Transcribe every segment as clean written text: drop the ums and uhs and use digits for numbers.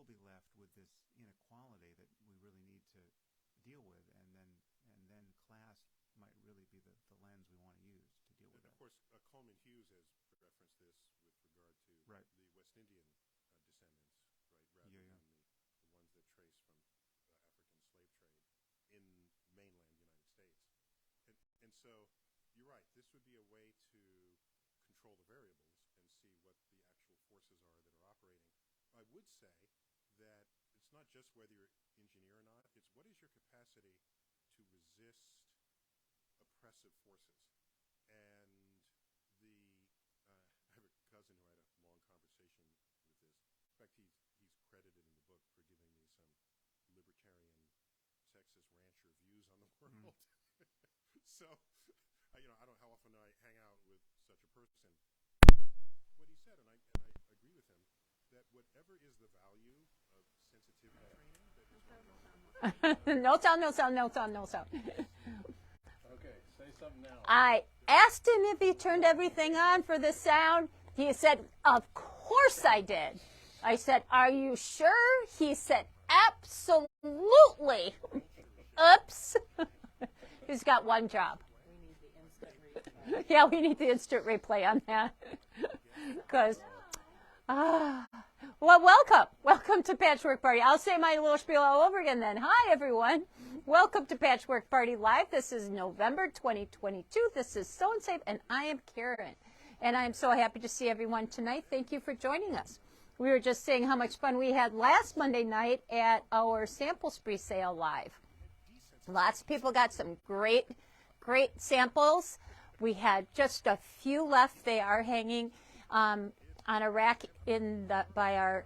still be left with this inequality that we really need to deal with, and then class might really be the lens we want to use to deal with that. Of course, Coleman Hughes has referenced this with regard to Right. the West Indian descendants, right, rather than the ones that trace from the African slave trade in mainland United States. And so you're right, this would be a way to control the variables and see what the actual forces are that are operating. I would say that it's not just whether you're engineer or not, it's what is your capacity to resist oppressive forces. And I have a cousin who I had a long conversation with this. In fact, he's credited in the book for giving me some libertarian Texas rancher views on the world. So, I don't know how often I hang out with such a person, but what he said, and I agree with him, that whatever is the value of sensitivity training that is going on. No sound, no sound, no sound, no sound. Okay, say something now. I asked him if he turned everything on for the sound. He said, of course I did. I said, are you sure? He said, absolutely. Oops. He's got one job. Yeah, we need the instant replay on that. Because, well, welcome to Patchwork Party. I'll say my little spiel all over again then. Hi, everyone. Welcome to Patchwork Party Live. This is November 2022. This is So and Safe, and I am Karin. And I am so happy to see everyone tonight. Thank you for joining us. We were just saying how much fun we had last Monday night at our sample spree sale live. Lots of people got some great samples. We had just a few left. They are hanging on a rack by our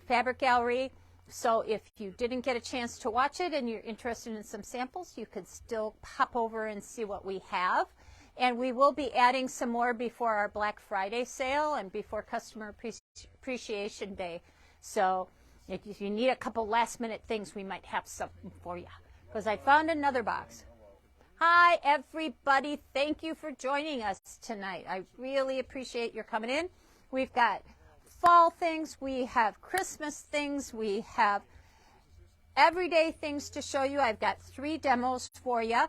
fabric gallery. So if you didn't get a chance to watch it and you're interested in some samples, you could still pop over and see what we have. And we will be adding some more before our Black Friday sale and before Customer Appreciation Day. So if you need a couple last-minute things, we might have something for you. Because I found another box. Hi, everybody. Thank you for joining us tonight. I really appreciate your coming in. We've got fall things. We have Christmas things. We have everyday things to show you. I've got 3 demos for you.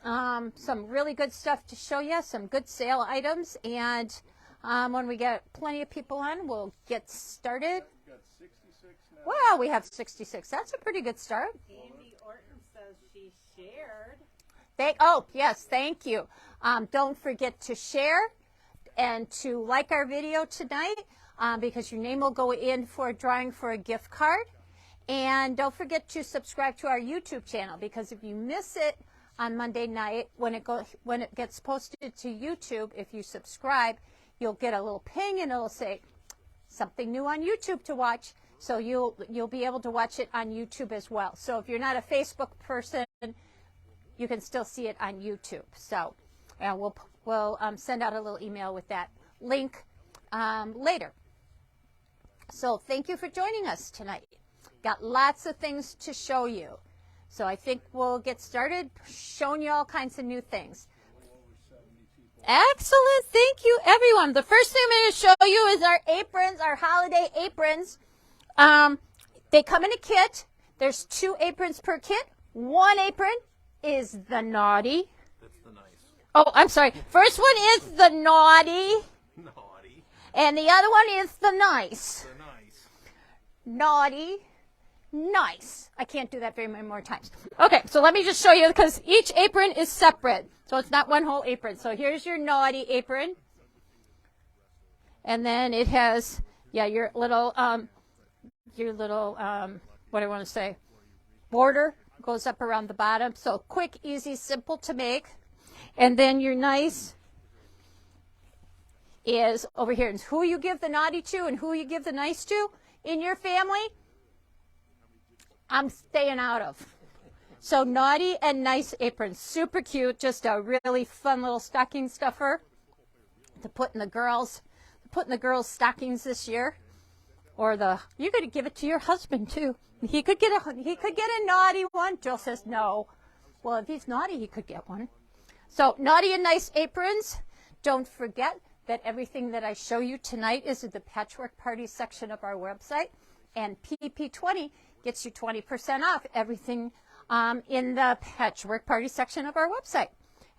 Some really good stuff to show you. Some good sale items. And when we get plenty of people on, we'll get started. We've got 66 now. Wow, we have 66. That's a pretty good start. Andy Orton says she shared. Yes, thank you. Don't forget to share and to like our video tonight because your name will go in for a drawing for a gift card. And don't forget to subscribe to our YouTube channel because if you miss it on Monday night, when it gets posted to YouTube, if you subscribe, you'll get a little ping and it'll say something new on YouTube to watch. So you'll be able to watch it on YouTube as well. So if you're not a Facebook person, you can still see it on YouTube. So we'll send out a little email with that link later. So thank you for joining us tonight. Got lots of things to show you. So I think we'll get started showing you all kinds of new things. Excellent. Thank you, everyone. The first thing I'm going to show you is our aprons, our holiday aprons. They come in a kit. There's 2 aprons per kit. One apron is the naughty. That's the nice. Oh, I'm sorry. First one is the naughty. Naughty. And the other one is the nice. The nice. Naughty. Nice. I can't do that very many more times. Okay, so let me just show you because each apron is separate. So it's not one whole apron. So here's your naughty apron. And then it has, your little, what do I want to say, border goes up around the bottom. So quick, easy, simple to make. And then your nice is over here. And who you give the naughty to and who you give the nice to in your family, I'm staying out of. So naughty and nice aprons, super cute, just a really fun little stocking stuffer to put in the girls' stockings this year. Or you could give it to your husband too. He could get a naughty one. Jill says no. Well, if he's naughty, he could get one. So naughty and nice aprons. Don't forget that everything that I show you tonight is in the Patchwork Party section of our website. And PP20 gets you 20% off everything in the Patchwork Party section of our website.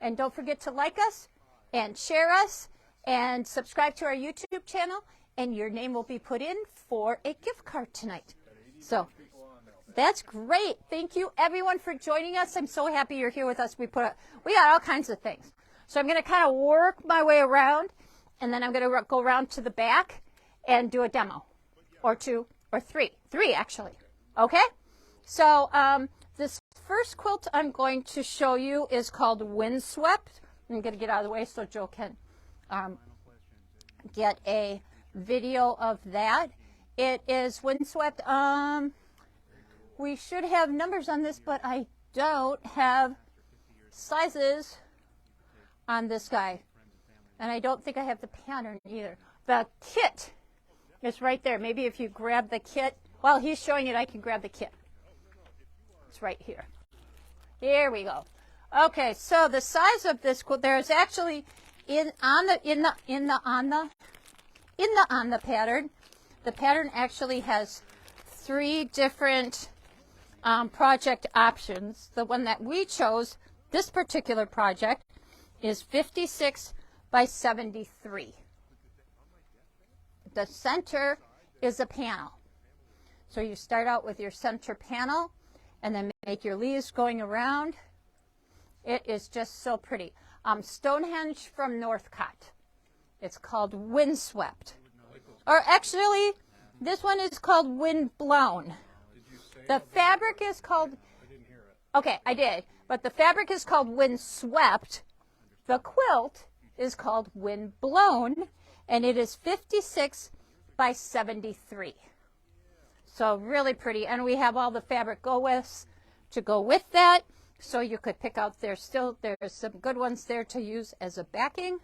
And don't forget to like us and share us and subscribe to our YouTube channel, and your name will be put in for a gift card tonight. So that's great. Thank you, everyone, for joining us. I'm so happy you're here with us. We got all kinds of things. So I'm going to kind of work my way around, and then I'm going to go around to the back and do a demo, or two, or three actually. Okay? So this first quilt I'm going to show you is called Windswept. I'm going to get out of the way so Joe can get a video of that. It is Windswept. We should have numbers on this, but I don't have sizes on this guy. And I don't think I have the pattern either. The kit is right there. Maybe if you grab the kit, while he's showing it, I can grab the kit. It's right here. Here we go. Okay, so the size of this quilt, there's actually on the pattern. The pattern actually has 3 different project options. The one that we chose, this particular project, is 56 by 73. The center is a panel. So you start out with your center panel and then make your leaves going around. It is just so pretty. Stonehenge from Northcott. It's called Windswept. Or actually, this one is called Windblown. The fabric is called... I didn't hear it. Okay, I did. But the fabric is called Windswept. The quilt is called Windblown, and it is 56 by 73. So really pretty. And we have all the fabric go-withs to go with that. So you could pick out there's some good ones there to use as a backing.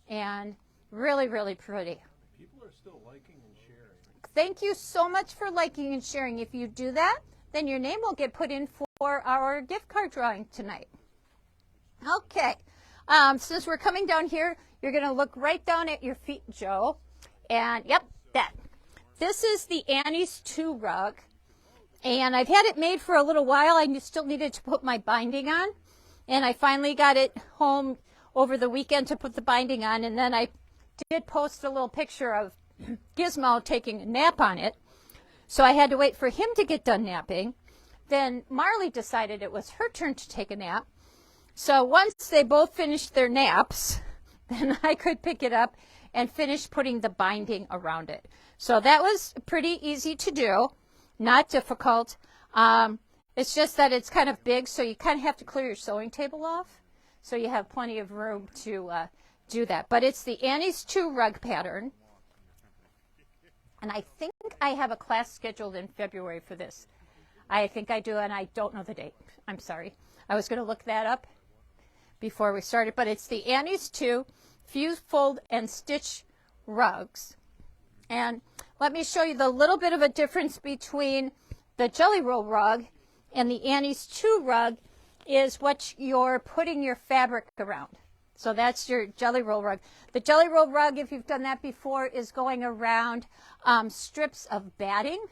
And really, really pretty. People are still liking and sharing. Thank you so much for liking and sharing. If you do that, then your name will get put in for our gift card drawing tonight. Okay. Since we're coming down here, you're going to look right down at your feet, Joe. And, yep, that. This is the Annie's 2 rug. And I've had it made for a little while. I still needed to put my binding on. And I finally got it home over the weekend to put the binding on. And then I did post a little picture of Gizmo taking a nap on it. So I had to wait for him to get done napping. Then Marley decided it was her turn to take a nap. So once they both finished their naps, then I could pick it up and finish putting the binding around it. So that was pretty easy to do, not difficult. It's just that it's kind of big, so you kind of have to clear your sewing table off. So you have plenty of room to do that. But it's the Annie's 2 rug pattern. And I think I have a class scheduled in February for this. I think I do, and I don't know the date. I'm sorry. I was going to look that up before we started. But it's the Annie's 2 Fuse, Fold, and Stitch rugs. And let me show you the little bit of a difference between the Jelly Roll rug and the Annie's 2 rug is what you're putting your fabric around. So that's your Jelly Roll rug. The Jelly Roll rug, if you've done that before, is going around strips of batting.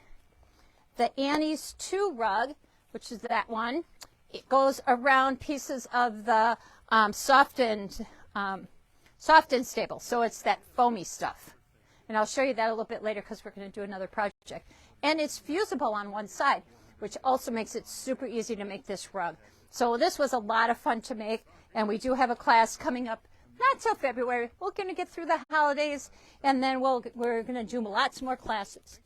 The Annie's 2 rug, which is that one, it goes around pieces of the soft and stable. So it's that foamy stuff. And I'll show you that a little bit later because we're going to do another project. And it's fusible on one side, which also makes it super easy to make this rug. So this was a lot of fun to make. And we do have a class coming up, not till February. We're going to get through the holidays, and then we're going to do lots more classes.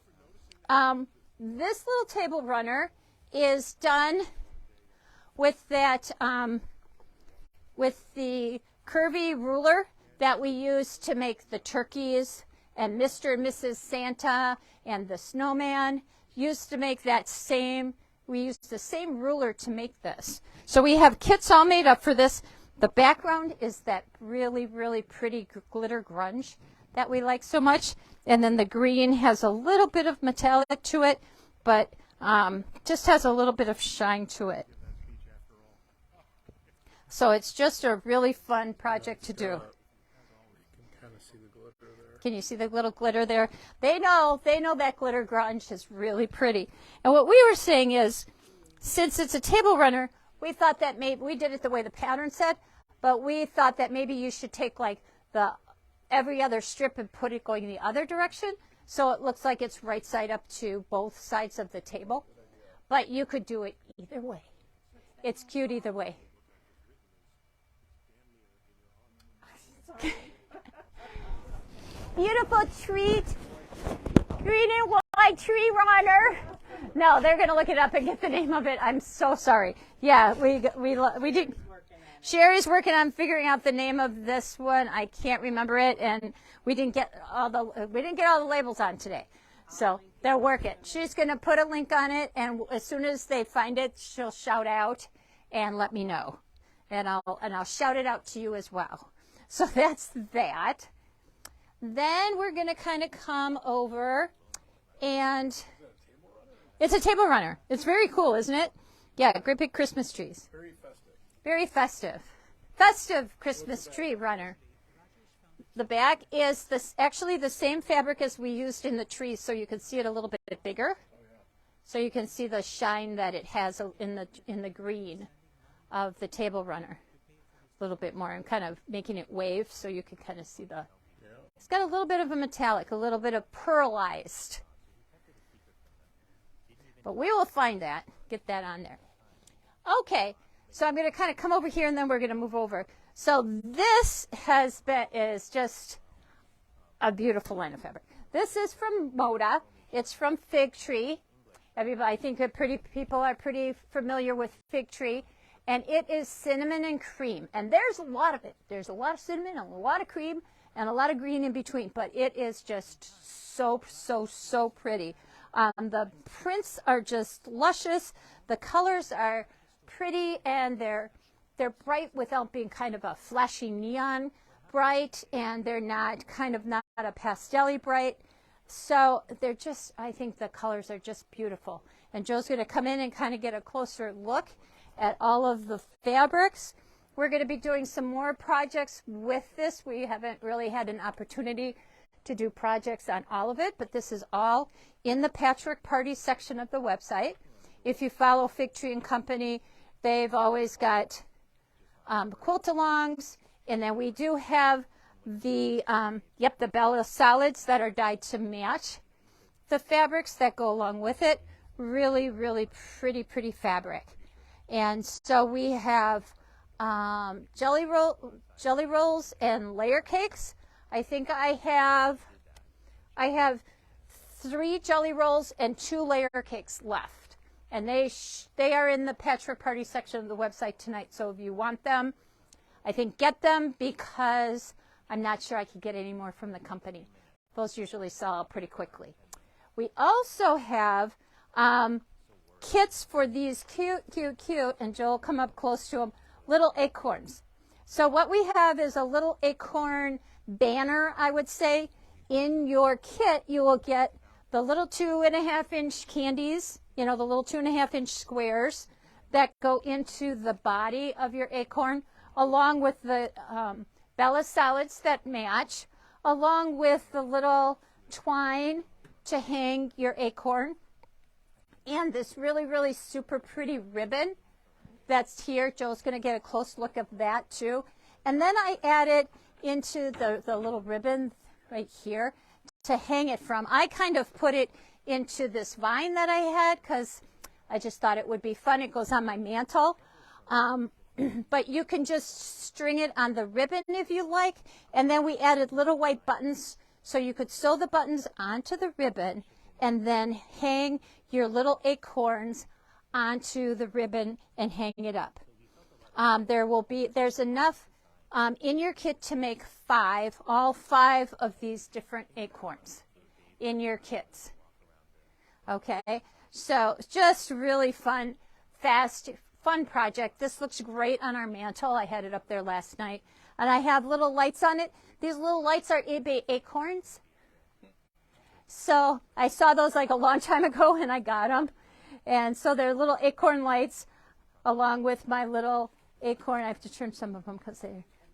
This little table runner is done with that, with the curvy ruler that we use to make the turkeys and Mr. and Mrs. Santa and the snowman. Used to make that same, we used the same ruler to make this. So we have kits all made up for this. The background is that really, really pretty glitter grunge that we like so much. And then the green has a little bit of metallic to it, but just has a little bit of shine to it. So it's just a really fun project to do. You can kind of see the glitter there. Can you see the little glitter there? They know that glitter grunge is really pretty. And what we were saying is, since it's a table runner, we thought that maybe, we did it the way the pattern said, but we thought that maybe you should take like every other strip and put it going the other direction, so it looks like it's right side up to both sides of the table. But you could do it either way. It's cute either way. Beautiful treat. Green and white tree runner. No, they're going to look it up and get the name of it. I'm so sorry. Yeah, we did. Sherry's working on figuring out the name of this one. I can't remember it, and we didn't get all the labels on today. So they'll work it. She's going to put a link on it, and as soon as they find it, she'll shout out and let me know, and I'll shout it out to you as well. So that's that. Then we're going to kind of come over, and it's a table runner. It's very cool, isn't it? Yeah, great big Christmas trees. Very festive. Very festive. Festive Christmas tree runner. The back is actually the same fabric as we used in the trees, so you can see it a little bit bigger. So you can see the shine that it has in the green of the table runner. A little bit more. I'm kind of making it wave so you can kind of see the... It's got a little bit of a metallic, a little bit of pearlized. But we will find that, get that on there. Okay, so I'm going to kind of come over here and then we're going to move over. So this is just a beautiful line of fabric. This is from Moda. It's from Fig Tree. Everybody, I think people are pretty familiar with Fig Tree. And it is cinnamon and cream. And there's a lot of it. There's a lot of cinnamon and a lot of cream and a lot of green in between. But it is just so, so, so pretty. The prints are just luscious. The colors are pretty, and they're bright without being kind of a flashy neon bright, and they're not a pastel-y bright. So they're just, I think the colors are just beautiful. And Joe's going to come in and kind of get a closer look at all of the fabrics. We're going to be doing some more projects with this. We haven't really had an opportunity to do projects on all of it, but this is all in the Patchwork Party section of the website. If you follow Fig Tree and Company, they've always got quilt-alongs, and then we do have the Bella solids that are dyed to match the fabrics that go along with it. Really, really pretty fabric. And so we have jelly rolls and layer cakes. I think I have 3 jelly rolls and 2 layer cakes left. And they are in the Patchwork Party section of the website tonight. So if you want them, I think get them, because I'm not sure I could get any more from the company. Those usually sell out pretty quickly. We also have kits for these cute, and Joe will come up close to them, little acorns. So what we have is a little acorn banner, I would say. In your kit, you will get the little 2.5-inch candies, the little 2.5-inch squares that go into the body of your acorn, along with the Bella solids that match, along with the little twine to hang your acorn, and this really, really super pretty ribbon that's here. Joe's going to get a close look of that too. And then I added into the little ribbon right here to hang it from. I kind of put it into this vine that I had because I just thought it would be fun. It goes on my mantle. But you can just string it on the ribbon if you like. And then we added little white buttons so you could sew the buttons onto the ribbon and then hang your little acorns onto the ribbon and hang it up. There's enough in your kit to make all five of these different acorns in your kits. Okay, so just really fun, fun project. This looks great on our mantle. I had it up there last night, and I have little lights on it. These little lights are eBay acorns. So I saw those like a long time ago, and I got them. And so they're little acorn lights along with my little acorn. I have to trim some of them because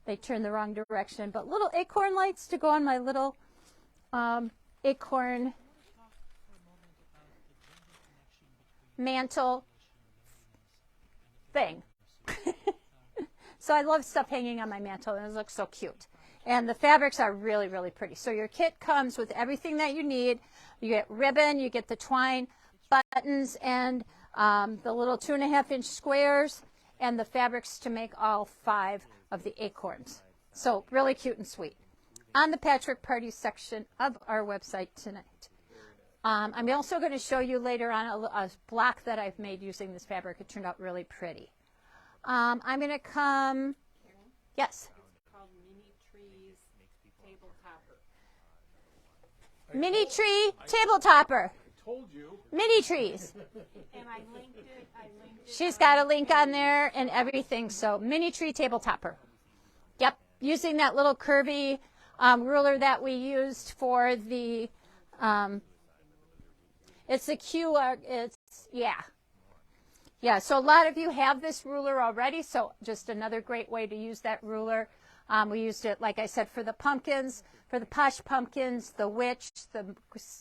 they turn the wrong direction. But little acorn lights to go on my little acorn mantle thing. So I love stuff hanging on my mantle, and it looks so cute. And the fabrics are really, really pretty. So your kit comes with everything that you need. You get ribbon, you get the twine, buttons, and the little 2.5-inch squares, and the fabrics to make all 5 of the acorns. So really cute and sweet. On the Patchwork Party section of our website tonight. I'm also going to show you later on a block that I've made using this fabric. It turned out really pretty. I'm going to come, yes? It's called Mini Trees Table Topper. Mini Tree Table Topper. Told you. Mini trees. And I linked it. She's got a link on there and everything. So Mini Tree Table Topper. Yep. Using that little curvy ruler that we used for the, it's the QR, yeah, so a lot of you have this ruler already, so just another great way to use that ruler. We used it, like I said, for the pumpkins, for the posh pumpkins, the witch, the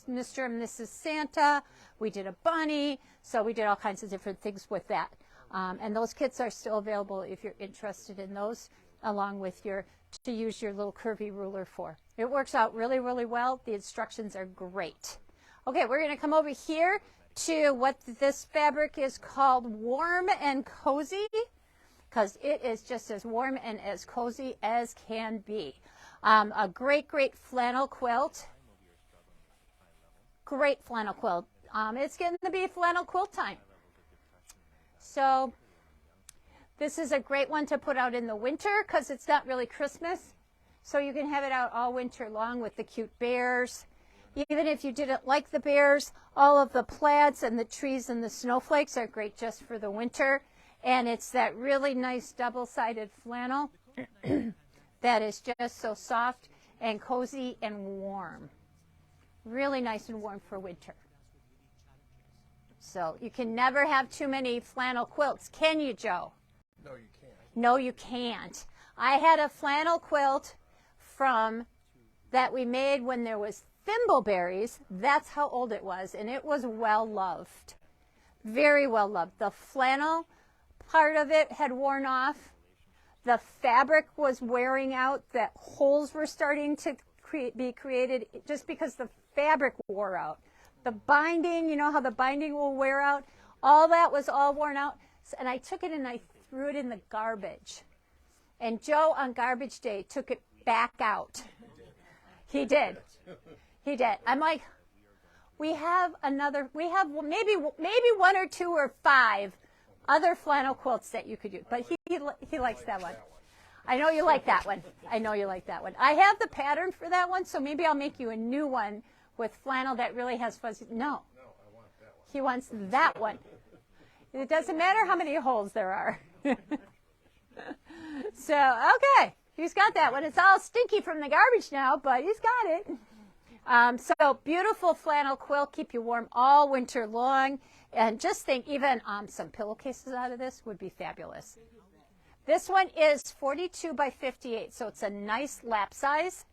Mr. and Mrs. Santa. We did a bunny, so we did all kinds of different things with that. And those kits are still available if you're interested in those, along with your, to use your little curvy ruler for. It works out really, really well. The instructions are great. Okay, we're going to come over here to what this fabric is called Warm and Cozy, because it is just as warm and as cozy as can be. A great, great flannel quilt. Great flannel quilt. It's getting to be flannel quilt time. So this is a great one to put out in the winter because it's not really Christmas. So you can have it out all winter long with the cute bears. Even if you didn't like the bears, all of the plaids and the trees and the snowflakes are great just for the winter. And it's that really nice double-sided flannel that is just so soft and cozy and warm. Really nice and warm for winter. So you can never have too many flannel quilts, can you, Joe? No, you can't. No, you can't. I had a flannel quilt from that we made when there was thimbleberries. That's how old it was, and it was well loved. Very well loved. The flannel part of it had worn off. The fabric was wearing out. That holes were starting to be created just because the fabric wore out. The binding, you know how the binding will wear out? All that was all worn out. And I took it and I threw it in the garbage. And Joe on garbage day took it back out. He did. He did. I'm like, we have maybe 1 or 2 or 5 other flannel quilts that you could use. But he likes that one. I know you like that one. I know you like that one. I have the pattern for that one, so maybe I'll make you a new one with flannel that really has fuzzy. No, I want that one. he wants that one. It doesn't matter how many holes there are. So, okay. He's got that one. It's all stinky from the garbage now, but he's got it. So beautiful flannel quilt, keep you warm all winter long. And just think, even some pillowcases out of this would be fabulous. This one is 42 by 58, so it's a nice lap size,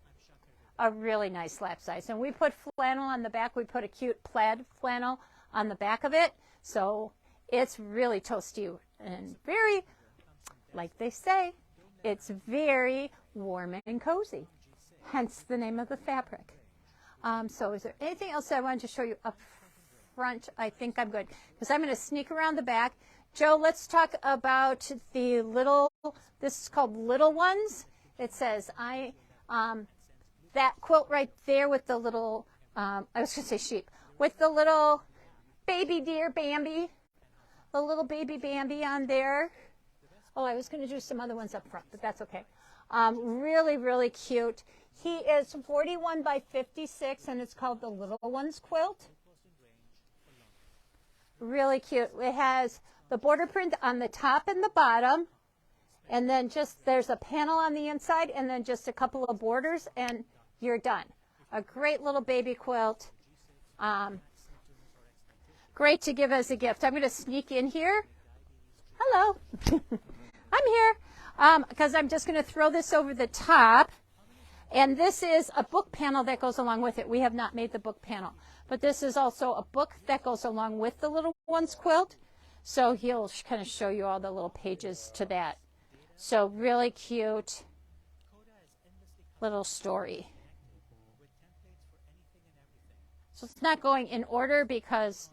a really nice lap size. And we put flannel on the back. We put a cute plaid flannel on the back of it, so it's really toasty and very, like they say, it's very warm and cozy, hence the name of the fabric. So is there anything else I wanted to show you up front? I think I'm good, because I'm going to sneak around the back. Joe, let's talk about the little, this is called Little Ones. It says, that quilt right there with the little, I was going to say sheep, with the little baby deer Bambi, the little baby Bambi on there. Oh, I was going to do some other ones up front, but that's okay. Really, really cute. He is 41 by 56, and it's called the Little Ones quilt. Really cute. It has the border print on the top and the bottom, and then just there's a panel on the inside, and then just a couple of borders, and you're done. A great little baby quilt. Great to give as a gift. I'm going to sneak in here. Hello. I'm here because I'm just going to throw this over the top. And this is a book panel that goes along with it. We have not made the book panel, but this is also a book that goes along with the little one's quilt. So he'll kind of show you all the little pages to that. So really cute little story. So it's not going in order because,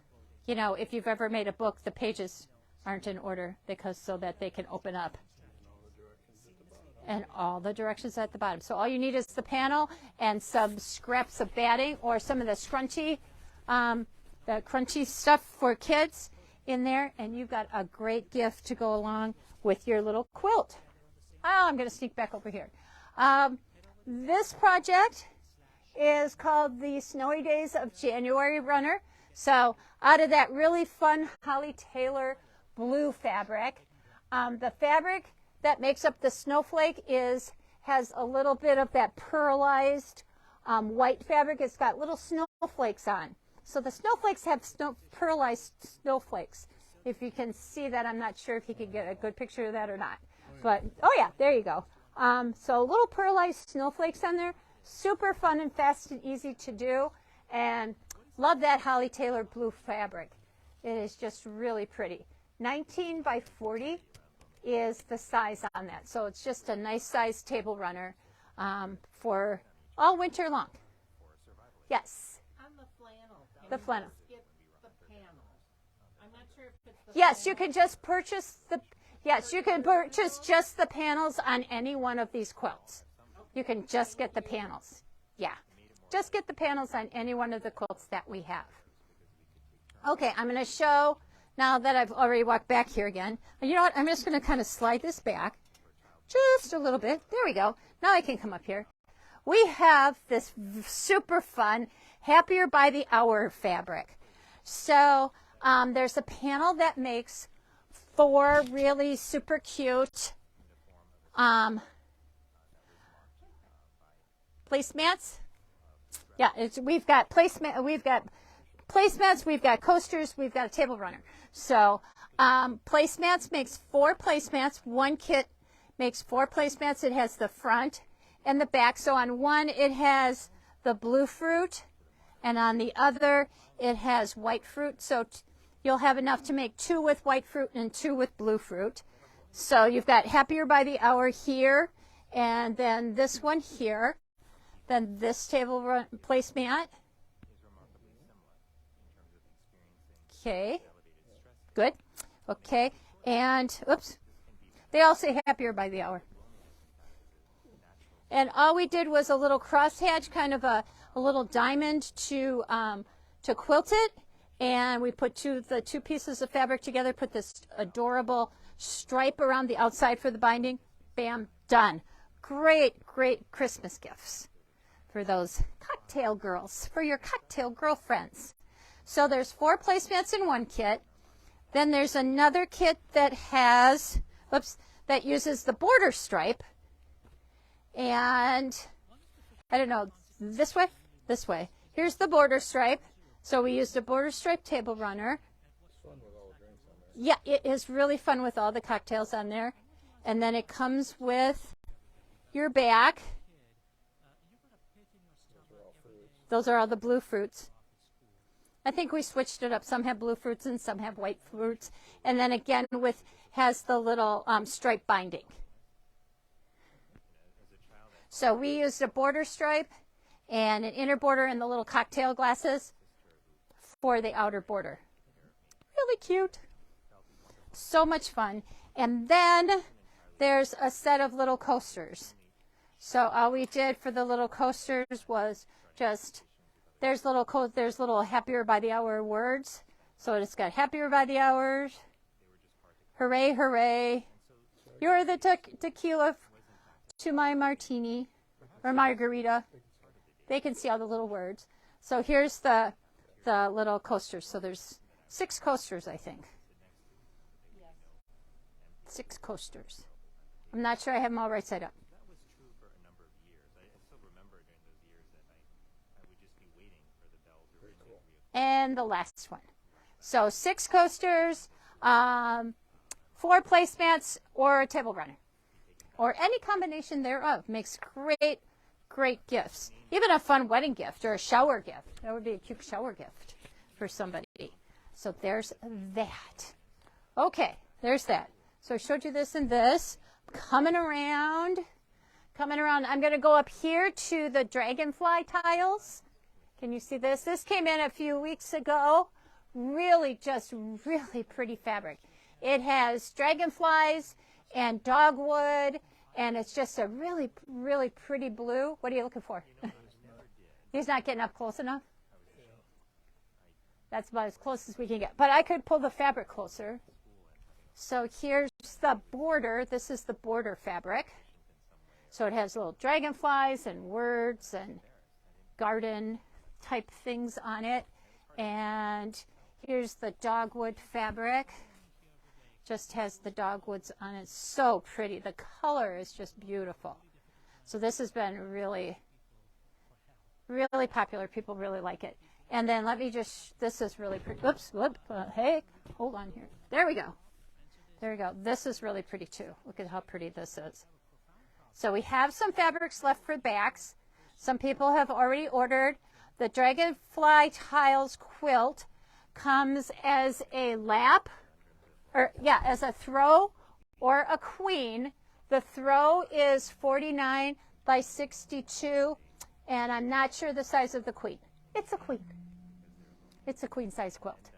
you know, if you've ever made a book, the pages aren't in order because so that they can open up. And all the directions at the bottom. So all you need is the panel and some scraps of batting or some of the crunchy stuff for kids in there, and you've got a great gift to go along with your little quilt. Oh, I'm going to sneak back over here. This project is called the Snowy Days of January Runner. So out of that really fun Holly Taylor blue fabric, the fabric that makes up the snowflake has a little bit of that pearlized white fabric. It's got little snowflakes on. So the snowflakes have pearlized snowflakes. If you can see that, I'm not sure if you can get a good picture of that or not. But, oh yeah, there you go. So little pearlized snowflakes on there. Super fun and fast and easy to do. And love that Holly Taylor blue fabric. It is just really pretty. 19 by 40 is the size on that. So it's just a nice size table runner for all winter long. Yes. On the flannel. The flannel. Skip the panel. I'm not sure if it's the Yes, you flannel. can just purchase the. Yes, you can purchase just the panels on any one of these quilts. You can just get the panels. Yeah, just get the panels on any one of the quilts that we have. Okay, I'm going to show. Now that I've already walked back here again, and you know what? I'm just going to kind of slide this back just a little bit. There we go. Now I can come up here. We have this super fun Happier by the Hour fabric. So there's a panel that makes 4 really super cute placemats. Yeah, we've got placemats, we've got coasters, we've got a table runner. So placemats makes 4 placemats. One kit makes 4 placemats. It has the front and the back. So on one it has the blue fruit, and on the other it has white fruit. So you'll have enough to make 2 with white fruit and 2 with blue fruit. So you've got Happier by the Hour here, and then this one here, then this table placemat. Okay, good. Okay, and oops, they all say Happier by the Hour. And all we did was a little crosshatch, kind of a little diamond to quilt it. And we put the two pieces of fabric together, put this adorable stripe around the outside for the binding. Bam, done. Great, great Christmas gifts for those cocktail girls, for your cocktail girlfriends. So there's 4 placemats in one kit. Then there's another kit that has, that uses the border stripe. And I don't know, this way. Here's the border stripe. So we used a border stripe table runner. Yeah, it is really fun with all the cocktails on there. And then it comes with your back. Those are all the blue fruits. I think we switched it up. Some have blue fruits and some have white fruits. And then again has the little stripe binding. So we used a border stripe and an inner border and the little cocktail glasses for the outer border. Really cute. So much fun. And then there's a set of little coasters. So all we did for the little coasters was just, there's little Happier by the Hour words. So it's got Happier by the Hour, hooray, hooray, you're the tequila to my martini or margarita. They can see all the little words. So here's the little coasters. So there's 6 coasters, I think. 6 coasters. I'm not sure I have them all right side up. That was true for a number of years. I still remember during those years that I would just be waiting for the bell to ring. And the last one. So 6 coasters, 4 placemats, or a table runner. Or any combination thereof makes great great gifts. Even a fun wedding gift or a shower gift. That would be a cute shower gift for somebody. So there's that. Okay, there's that. So I showed you this and this. Coming around. I'm going to go up here to the dragonfly tiles. Can you see this? This came in a few weeks ago. Really pretty fabric. It has dragonflies and dogwood, and it's just a really pretty blue. What are you looking for? He's not getting up close enough? That's about as close as we can get. But I could pull the fabric closer. So here's the border. This is the border fabric. So it has little dragonflies and words and garden type things on it. And here's the dogwood fabric. Just has the dogwoods on it. So pretty. The color is just beautiful. So this has been really popular. People really like it. And then let me just, this is really pretty. Hey, hold on here. There we go. This is really pretty too. Look at how pretty this is. So we have some fabrics left for backs. Some people have already ordered. The Dragonfly Tiles quilt comes as a lap, as a throw or a queen. The throw is 49 by 62, and I'm not sure the size of the queen. It's a queen. It's a queen size quilt.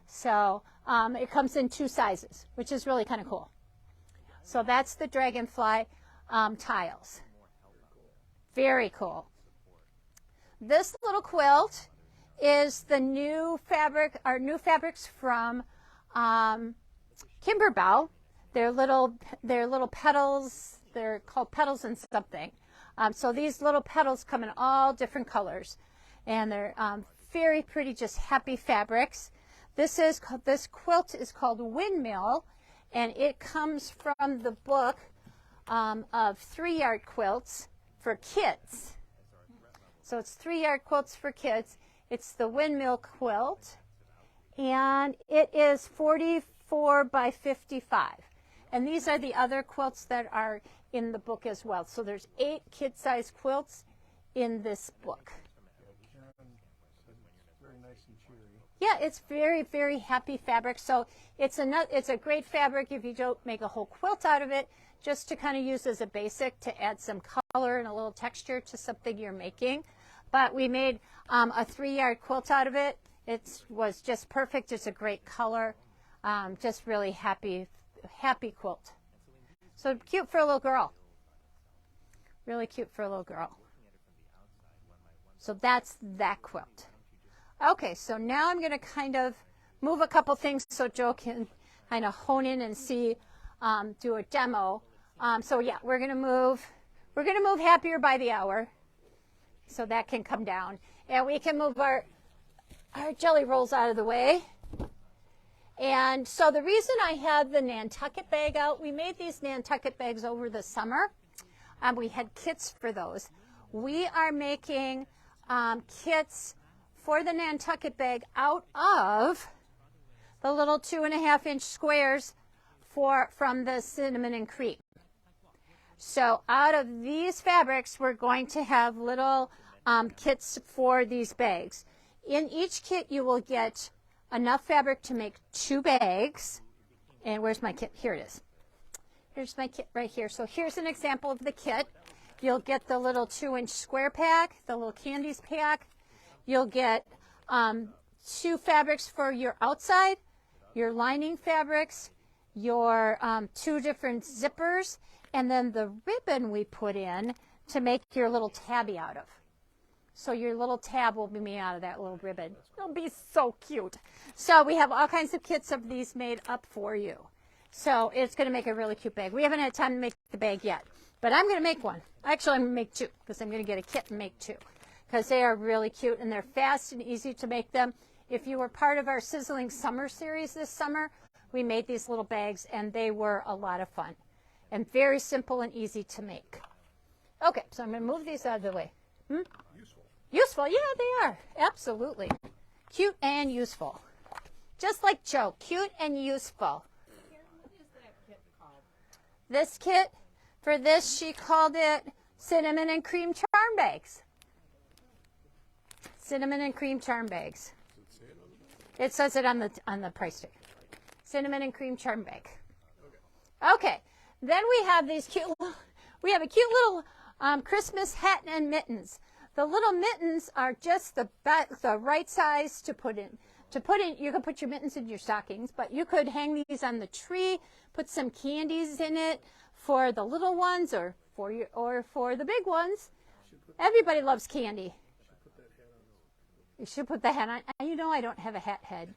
So it comes in 2 sizes, which is really kind of cool. So that's the Dragonfly tiles. Very cool. This little quilt is the new fabric, our new fabrics from Kimberbell. They're little petals. They're called petals and something. So these little petals come in all different colors, and they're very pretty, just happy fabrics. This quilt is called Windmill, and it comes from the book of 3-yard quilts for kids. So it's 3-yard quilts for kids. It's the Windmill quilt, and it is 44 by 55. And these are the other quilts that are in the book as well. So there's 8 kid-size quilts in this book. Very nice and cheery. Yeah, it's very happy fabric. So it's a great fabric if you don't make a whole quilt out of it, just to kind of use as a basic to add some color and a little texture to something you're making. But we made a 3-yard quilt out of it. It was just perfect. It's a great color. Just really happy quilt. So cute for a little girl. Really cute for a little girl. So that's that quilt. Okay, so now I'm going to kind of move a couple things so Joe can kind of hone in and see, do a demo. So yeah, we're going to move happier by the hour, so that can come down, and we can move our jelly rolls out of the way. And so the reason I had the Nantucket bag out, we made these Nantucket bags over the summer. We had kits for those. We are making kits for the Nantucket bag out of the little 2.5-inch squares from the cinnamon and cream. So out of these fabrics, we're going to have little kits for these bags. In each kit, you will get enough fabric to make 2 bags. And where's my kit? Here it is. Here's my kit right here. So here's an example of the kit. You'll get the little 2-inch square pack, the little candies pack. You'll get 2 fabrics for your outside, your lining fabrics, your 2 different zippers, and then the ribbon we put in to make your little tabby out of. So your little tab will be made out of that little ribbon. It'll be so cute. So we have all kinds of kits of these made up for you. So it's going to make a really cute bag. We haven't had time to make the bag yet, but I'm going to make one. Actually, I'm going to make 2 because I'm going to get a kit and make 2 because they are really cute and they're fast and easy to make them. If you were part of our Sizzling Summer series this summer, we made these little bags and they were a lot of fun and very simple and easy to make. Okay, so I'm going to move these out of the way. Useful. Useful, yeah, they are. Absolutely. Cute and useful. Just like Joe, cute and useful. Karen, what is that kit called? This kit, for this, she called it cinnamon and cream charm bags. Cinnamon and cream charm bags. It says it on the price tag. Cinnamon and cream charm bag. Okay. Then we have these cute. We have a cute little Christmas hat and mittens. The little mittens are just the right size to put in. You could put your mittens in your stockings, but you could hang these on the tree, put some candies in it for the little ones or for the big ones. Everybody loves candy. You should put the hat on. You know I don't have a hat head.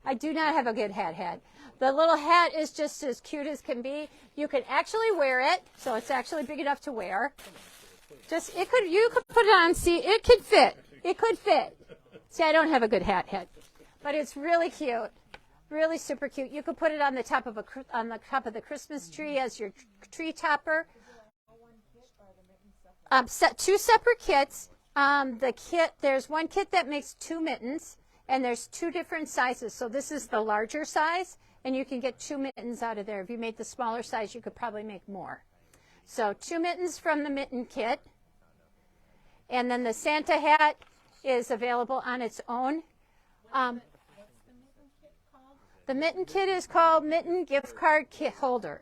I do not have a good hat head. The little hat is just as cute as can be. You can actually wear it, so it's actually big enough to wear. You could put it on. See, it could fit. It could fit. See, I don't have a good hat head, but it's really cute, really super cute. You could put it on the top of the Christmas tree as your tree topper. Set 2 separate kits. There's one kit that makes 2 mittens, and there's 2 different sizes. So this is the larger size, and you can get 2 mittens out of there. If you made the smaller size, you could probably make more. So 2 mittens from the mitten kit. And then the Santa hat is available on its own. The mitten kit is called Mitten Gift Card Kit Holder.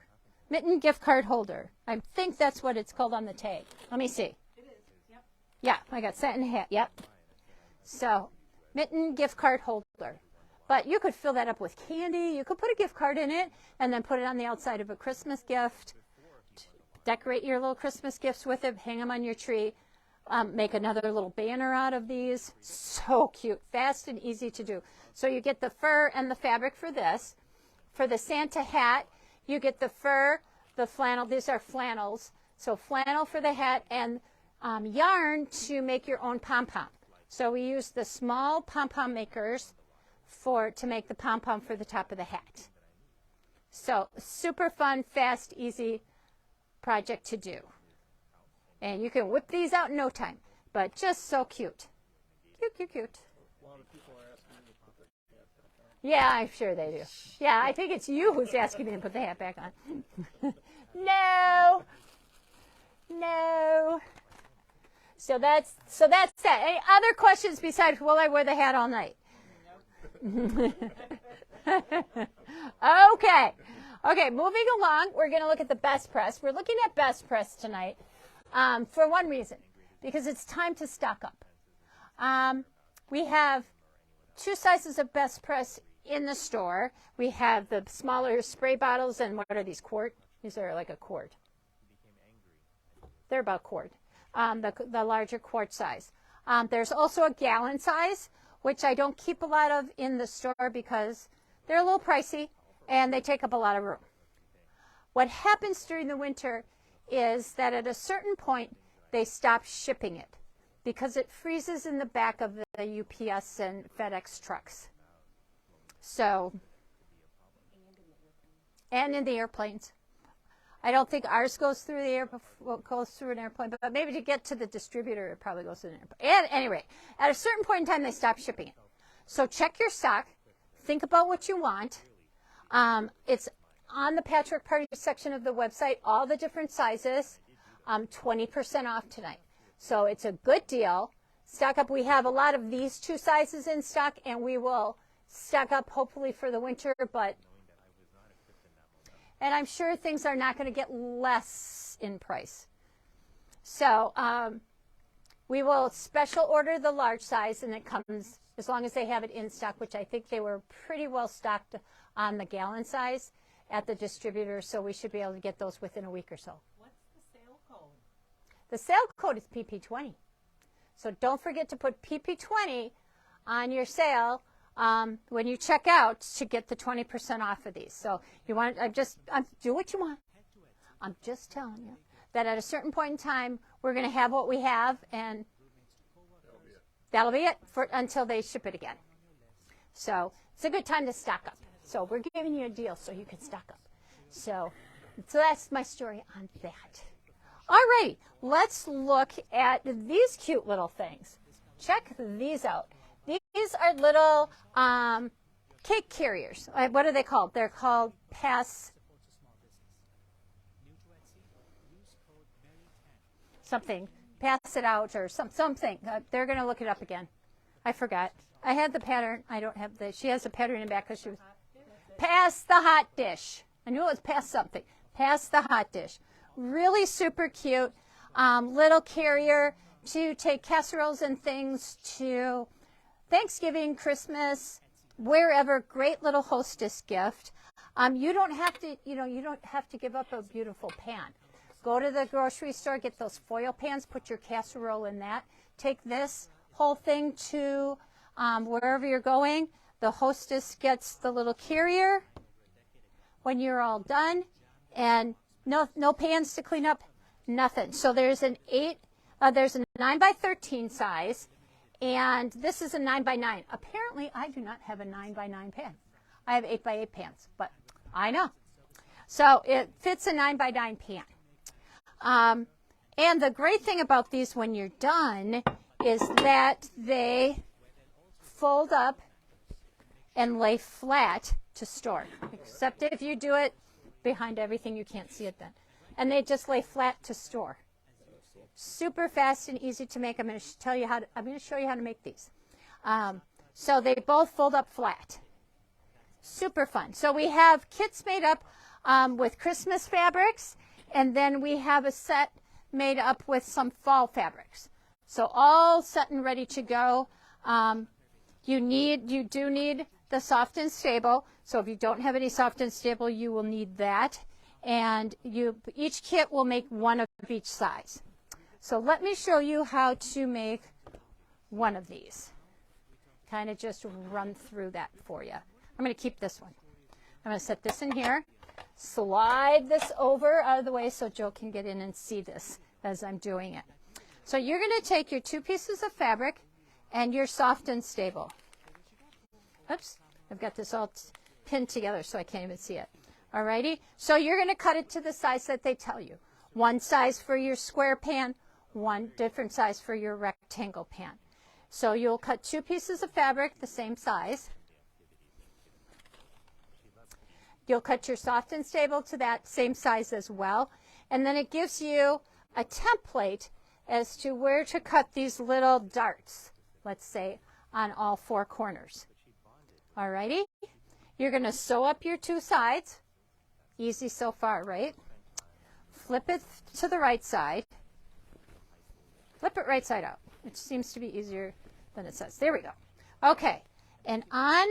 Mitten Gift Card Holder. I think that's what it's called on the tag. Let me see. Yeah, I got Santa hat. Yep. So, mitten gift card holder. But you could fill that up with candy. You could put a gift card in it and then put it on the outside of a Christmas gift. Decorate your little Christmas gifts with it. Hang them on your tree. Make another little banner out of these. So cute. Fast and easy to do. So you get the fur and the fabric for this. For the Santa hat, you get the fur, the flannel. These are flannels. So flannel for the hat and yarn to make your own pom-pom. So we use the small pom-pom makers to make the pom-pom for the top of the hat. So super fun, fast, easy project to do. And you can whip these out in no time, but just so cute. Cute, cute, cute. A lot of people are asking me to put the hat back on. Yeah, I'm sure they do. Yeah, I think it's you who's asking me to put the hat back on. No. So that's that. Any other questions besides will I wear the hat all night? Okay, moving along, we're going to look at the best press. We're looking at best press tonight for one reason, because it's time to stock up. We have 2 sizes of best press in the store. We have the smaller spray bottles, and what are these, quart? These are like a quart. They're about quart. The larger quart size. There's also a gallon size, which I don't keep a lot of in the store because they're a little pricey and they take up a lot of room. What happens during the winter is that at a certain point they stop shipping it because it freezes in the back of the UPS and FedEx trucks. So, and in the airplanes. I don't think ours goes through an airplane, but maybe to get to the distributor, it probably goes through an airplane. And anyway, at a certain point in time, they stop shipping it. So check your stock. Think about what you want. It's on the Patchwork Party section of the website, all the different sizes, 20% off tonight. So it's a good deal. Stock up. We have a lot of these 2 sizes in stock, and we will stock up hopefully for the winter, and I'm sure things are not going to get less in price. So we will special order the large size, and it comes as long as they have it in stock, which I think they were pretty well stocked on the gallon size at the distributor, so we should be able to get those within a week or so. What's the sale code? The sale code is PP20. So don't forget to put PP20 on your sale when you check out to get the 20% off of these. So you want, do what you want. I'm just telling you that at a certain point in time, we're going to have what we have, and that'll be it until they ship it again. So it's a good time to stock up. So we're giving you a deal so you can stock up. So that's my story on that. All right, let's look at these cute little things. Check these out. These are little cake carriers. What are they called? They're called something. Pass it out or something. They're going to look it up again. I forgot. I had the pattern. I don't have the. She has the pattern in back because she was. Pass the hot dish. I knew it was pass something. Pass the hot dish. Really super cute. Little carrier to take casseroles and things to Thanksgiving, Christmas, wherever. Great little hostess gift. You don't have to, you don't have to give up a beautiful pan. Go to the grocery store, get those foil pans, put your casserole in that. Take this whole thing to wherever you're going. The hostess gets the little carrier when you're all done, and no pans to clean up, nothing. So there's there's a 9x13 size, and this is a 9x9. Apparently, I do not have a 9x9 pan. I have 8x8 pans, but I know. So it fits a 9x9 pan. And the great thing about these when you're done is that they fold up and lay flat to store. Except if you do it behind everything, you can't see it then. And they just lay flat to store. Super fast and easy to make. I'm going to show you how to make these. So they both fold up flat. Super fun. So we have kits made up with Christmas fabrics, and then we have a set made up with some fall fabrics. So all set and ready to go. You do need the soft and stable. So if you don't have any soft and stable, you will need that. And each kit will make one of each size. So let me show you how to make one of these. Kind of just run through that for you. I'm going to keep this one. I'm going to set this in here. Slide this over out of the way so Joe can get in and see this as I'm doing it. So you're going to take your 2 pieces of fabric and your soft and stable. Oops, I've got this all pinned together so I can't even see it. Alrighty, so you're going to cut it to the size that they tell you. One size for your square pan, one different size for your rectangle pan. So you'll cut 2 pieces of fabric the same size. You'll cut your soft and stable to that same size as well. And then it gives you a template as to where to cut these little darts, let's say, on all 4 corners. Alrighty? You're going to sew up your 2 sides. Easy so far, right? Flip it to the right side. Flip it right side out, which seems to be easier than it says. There we go. Okay, and on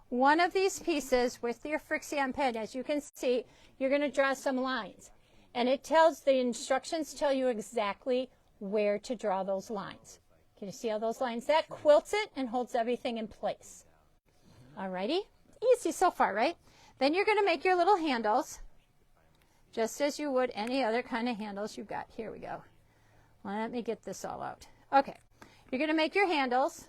one of these pieces with your Frixion pen, as you can see, you're going to draw some lines. And the instructions tell you exactly where to draw those lines. Can you see all those lines? That quilts it and holds everything in place. Alrighty, easy so far, right? Then you're going to make your little handles, just as you would any other kind of handles you've got. Here we go. Let me get this all out. Okay, you're going to make your handles,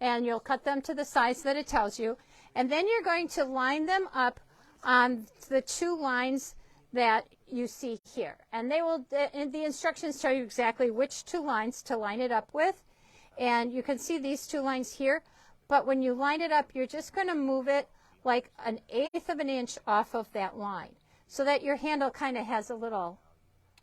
and you'll cut them to the size that it tells you. And then you're going to line them up on the 2 lines that you see here. And the instructions tell you exactly which 2 lines to line it up with. And you can see these 2 lines here. But when you line it up, you're just going to move it like 1/8 of an inch off of that line, so that your handle kind of has a little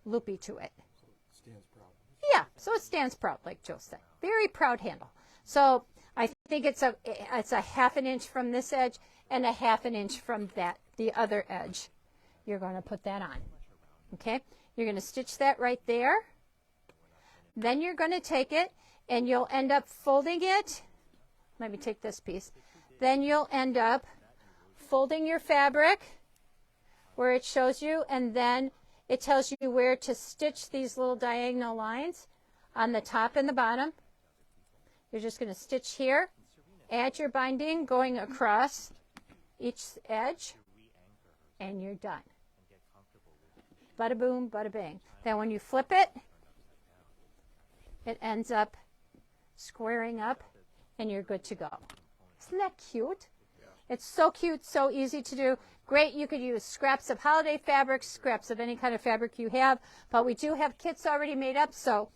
loopy to it. So it stands proud. Yeah, so it stands proud, like Joe said. Very proud handle. So I think it's a 1/2 an inch from this edge and 1/2 an inch from the other edge. You're going to put that on. Okay, you're going to stitch that right there. Then you're going to take it and you'll end up folding it. Let me take this piece. Then you'll end up folding your fabric where it shows you, and then it tells you where to stitch these little diagonal lines on the top and the bottom. You're just going to stitch here, add your binding going across each edge, and you're done. Bada boom, bada bang. Then when you flip it, it ends up squaring up, and you're good to go. Isn't that cute? It's so cute, so easy to do. Great, you could use scraps of holiday fabrics, scraps of any kind of fabric you have, but we do have kits already made up, so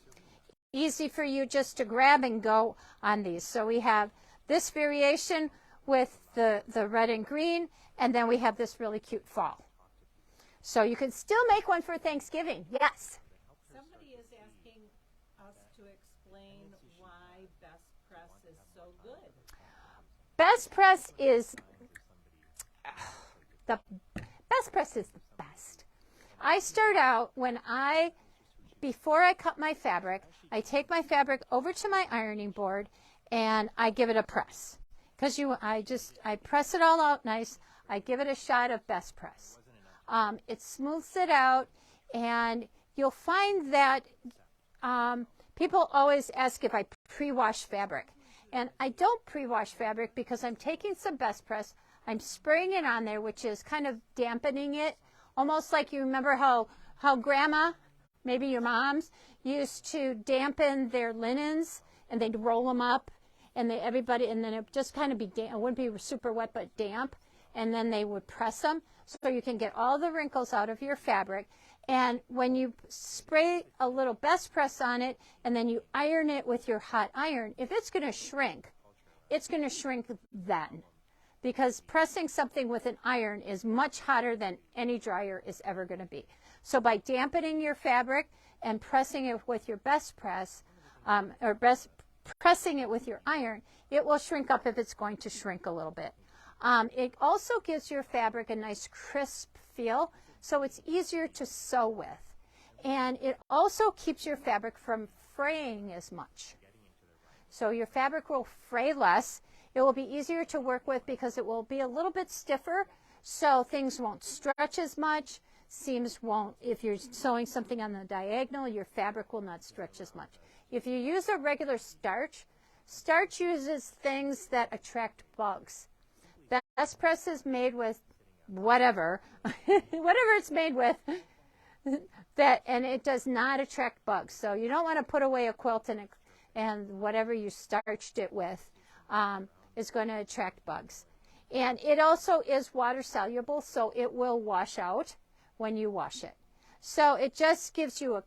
easy for you just to grab and go on these. So we have this variation with the red and green, and then we have this really cute fall. So you can still make one for Thanksgiving. Yes. Somebody is asking us to explain why Best Press is so good. Best Press is the best. I start out before I cut my fabric, I take my fabric over to my ironing board and I give it a press. Because I press it all out nice. I give it a shot of Best Press. It smooths it out, and you'll find that people always ask if I pre-wash fabric. And I don't pre-wash fabric because I'm taking some Best Press, I'm spraying it on there, which is kind of dampening it, almost like you remember how grandma, maybe your moms, used to dampen their linens, and they'd roll them up, and then it just kind of be damp. It wouldn't be super wet, but damp, and then they would press them so you can get all the wrinkles out of your fabric. And when you spray a little Best Press on it, and then you iron it with your hot iron, if it's going to shrink, it's going to shrink then. Because pressing something with an iron is much hotter than any dryer is ever going to be. So by dampening your fabric and pressing it with your Best Press, pressing it with your iron, it will shrink up if it's going to shrink a little bit. It also gives your fabric a nice crisp feel, so it's easier to sew with. And it also keeps your fabric from fraying as much. So your fabric will fray less. It will be easier to work with because it will be a little bit stiffer, so things won't stretch as much. Seams won't, if you're sewing something on the diagonal, your fabric will not stretch as much. If you use a regular starch uses things that attract bugs. Best Press is made with whatever it's made with, and it does not attract bugs. So you don't want to put away a quilt and whatever you starched it with is going to attract bugs. And it also is water soluble, so it will wash out when you wash it. So it just gives you a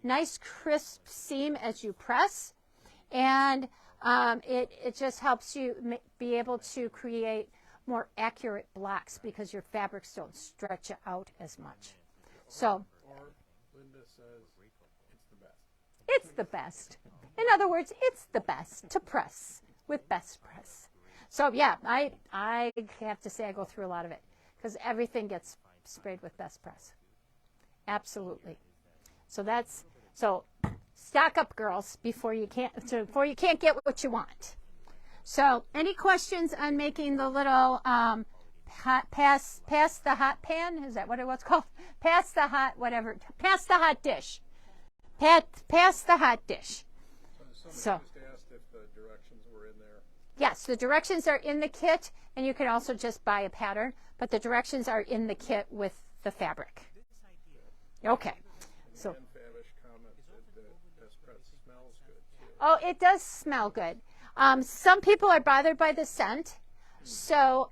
nice crisp seam as you press, and it just helps you be able to create more accurate blocks because your fabrics don't stretch out as much. So, Or Linda says it's the best. it's the best. In other words, it's the best to press with Best Press. So yeah, I have to say I go through a lot of it because everything gets sprayed with Best Press. Absolutely. So stock up, girls, before you can't get what you want. So any questions on making the little pass the hot pan? Is that what it was called? Pass the hot dish. Pass the hot dish. Somebody So just asked if the directions were in there. yes, the directions are in the kit, and you can also just buy a pattern, but the directions are in the kit with the fabric. Okay. So Dan Favish commented that Best Press smells good too. oh, it does smell good. Some people are bothered by the scent, so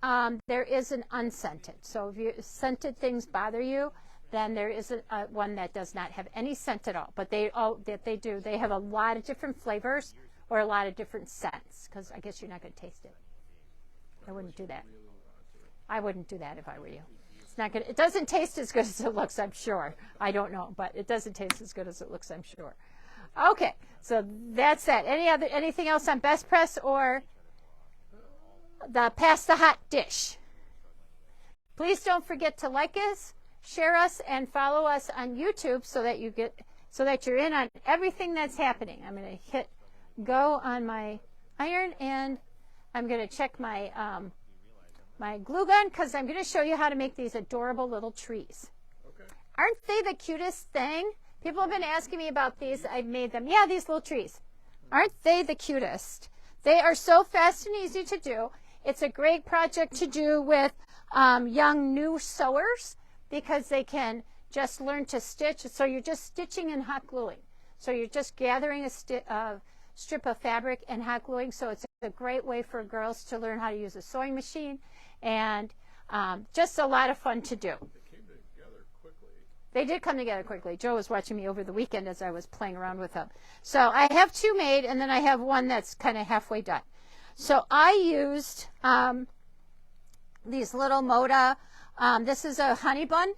there is an unscented. So if scented things bother you, then there is one that does not have any scent at all. But they have a lot of different flavors or a lot of different scents, because I guess you're not going to taste it. I wouldn't do that. I wouldn't do that if I were you. It's not good. It doesn't taste as good as it looks, I'm sure. I don't know, but it doesn't taste as good as it looks, I'm sure. Okay, so that's that. Anything else on Best Press or the Pass the Hot Dish? Please don't forget to like us, share us, and follow us on YouTube so that you're in on everything that's happening. I'm going to hit go on my iron, and I'm going to check my my glue gun because I'm going to show you how to make these adorable little trees. Okay. Aren't they the cutest thing? People have been asking me about these. I've made them. Yeah, these little trees. Aren't they the cutest? They are so fast and easy to do. It's a great project to do with young new sewers because they can just learn to stitch. So you're just stitching and hot gluing. So you're just gathering a strip of fabric and hot gluing. So it's a great way for girls to learn how to use a sewing machine, and just a lot of fun to do. They came together quickly. They did come together quickly. Joe was watching me over the weekend as I was playing around with them. So I have two made, and then I have one that's kind of halfway done. So I used these little Moda. This is a honey bun.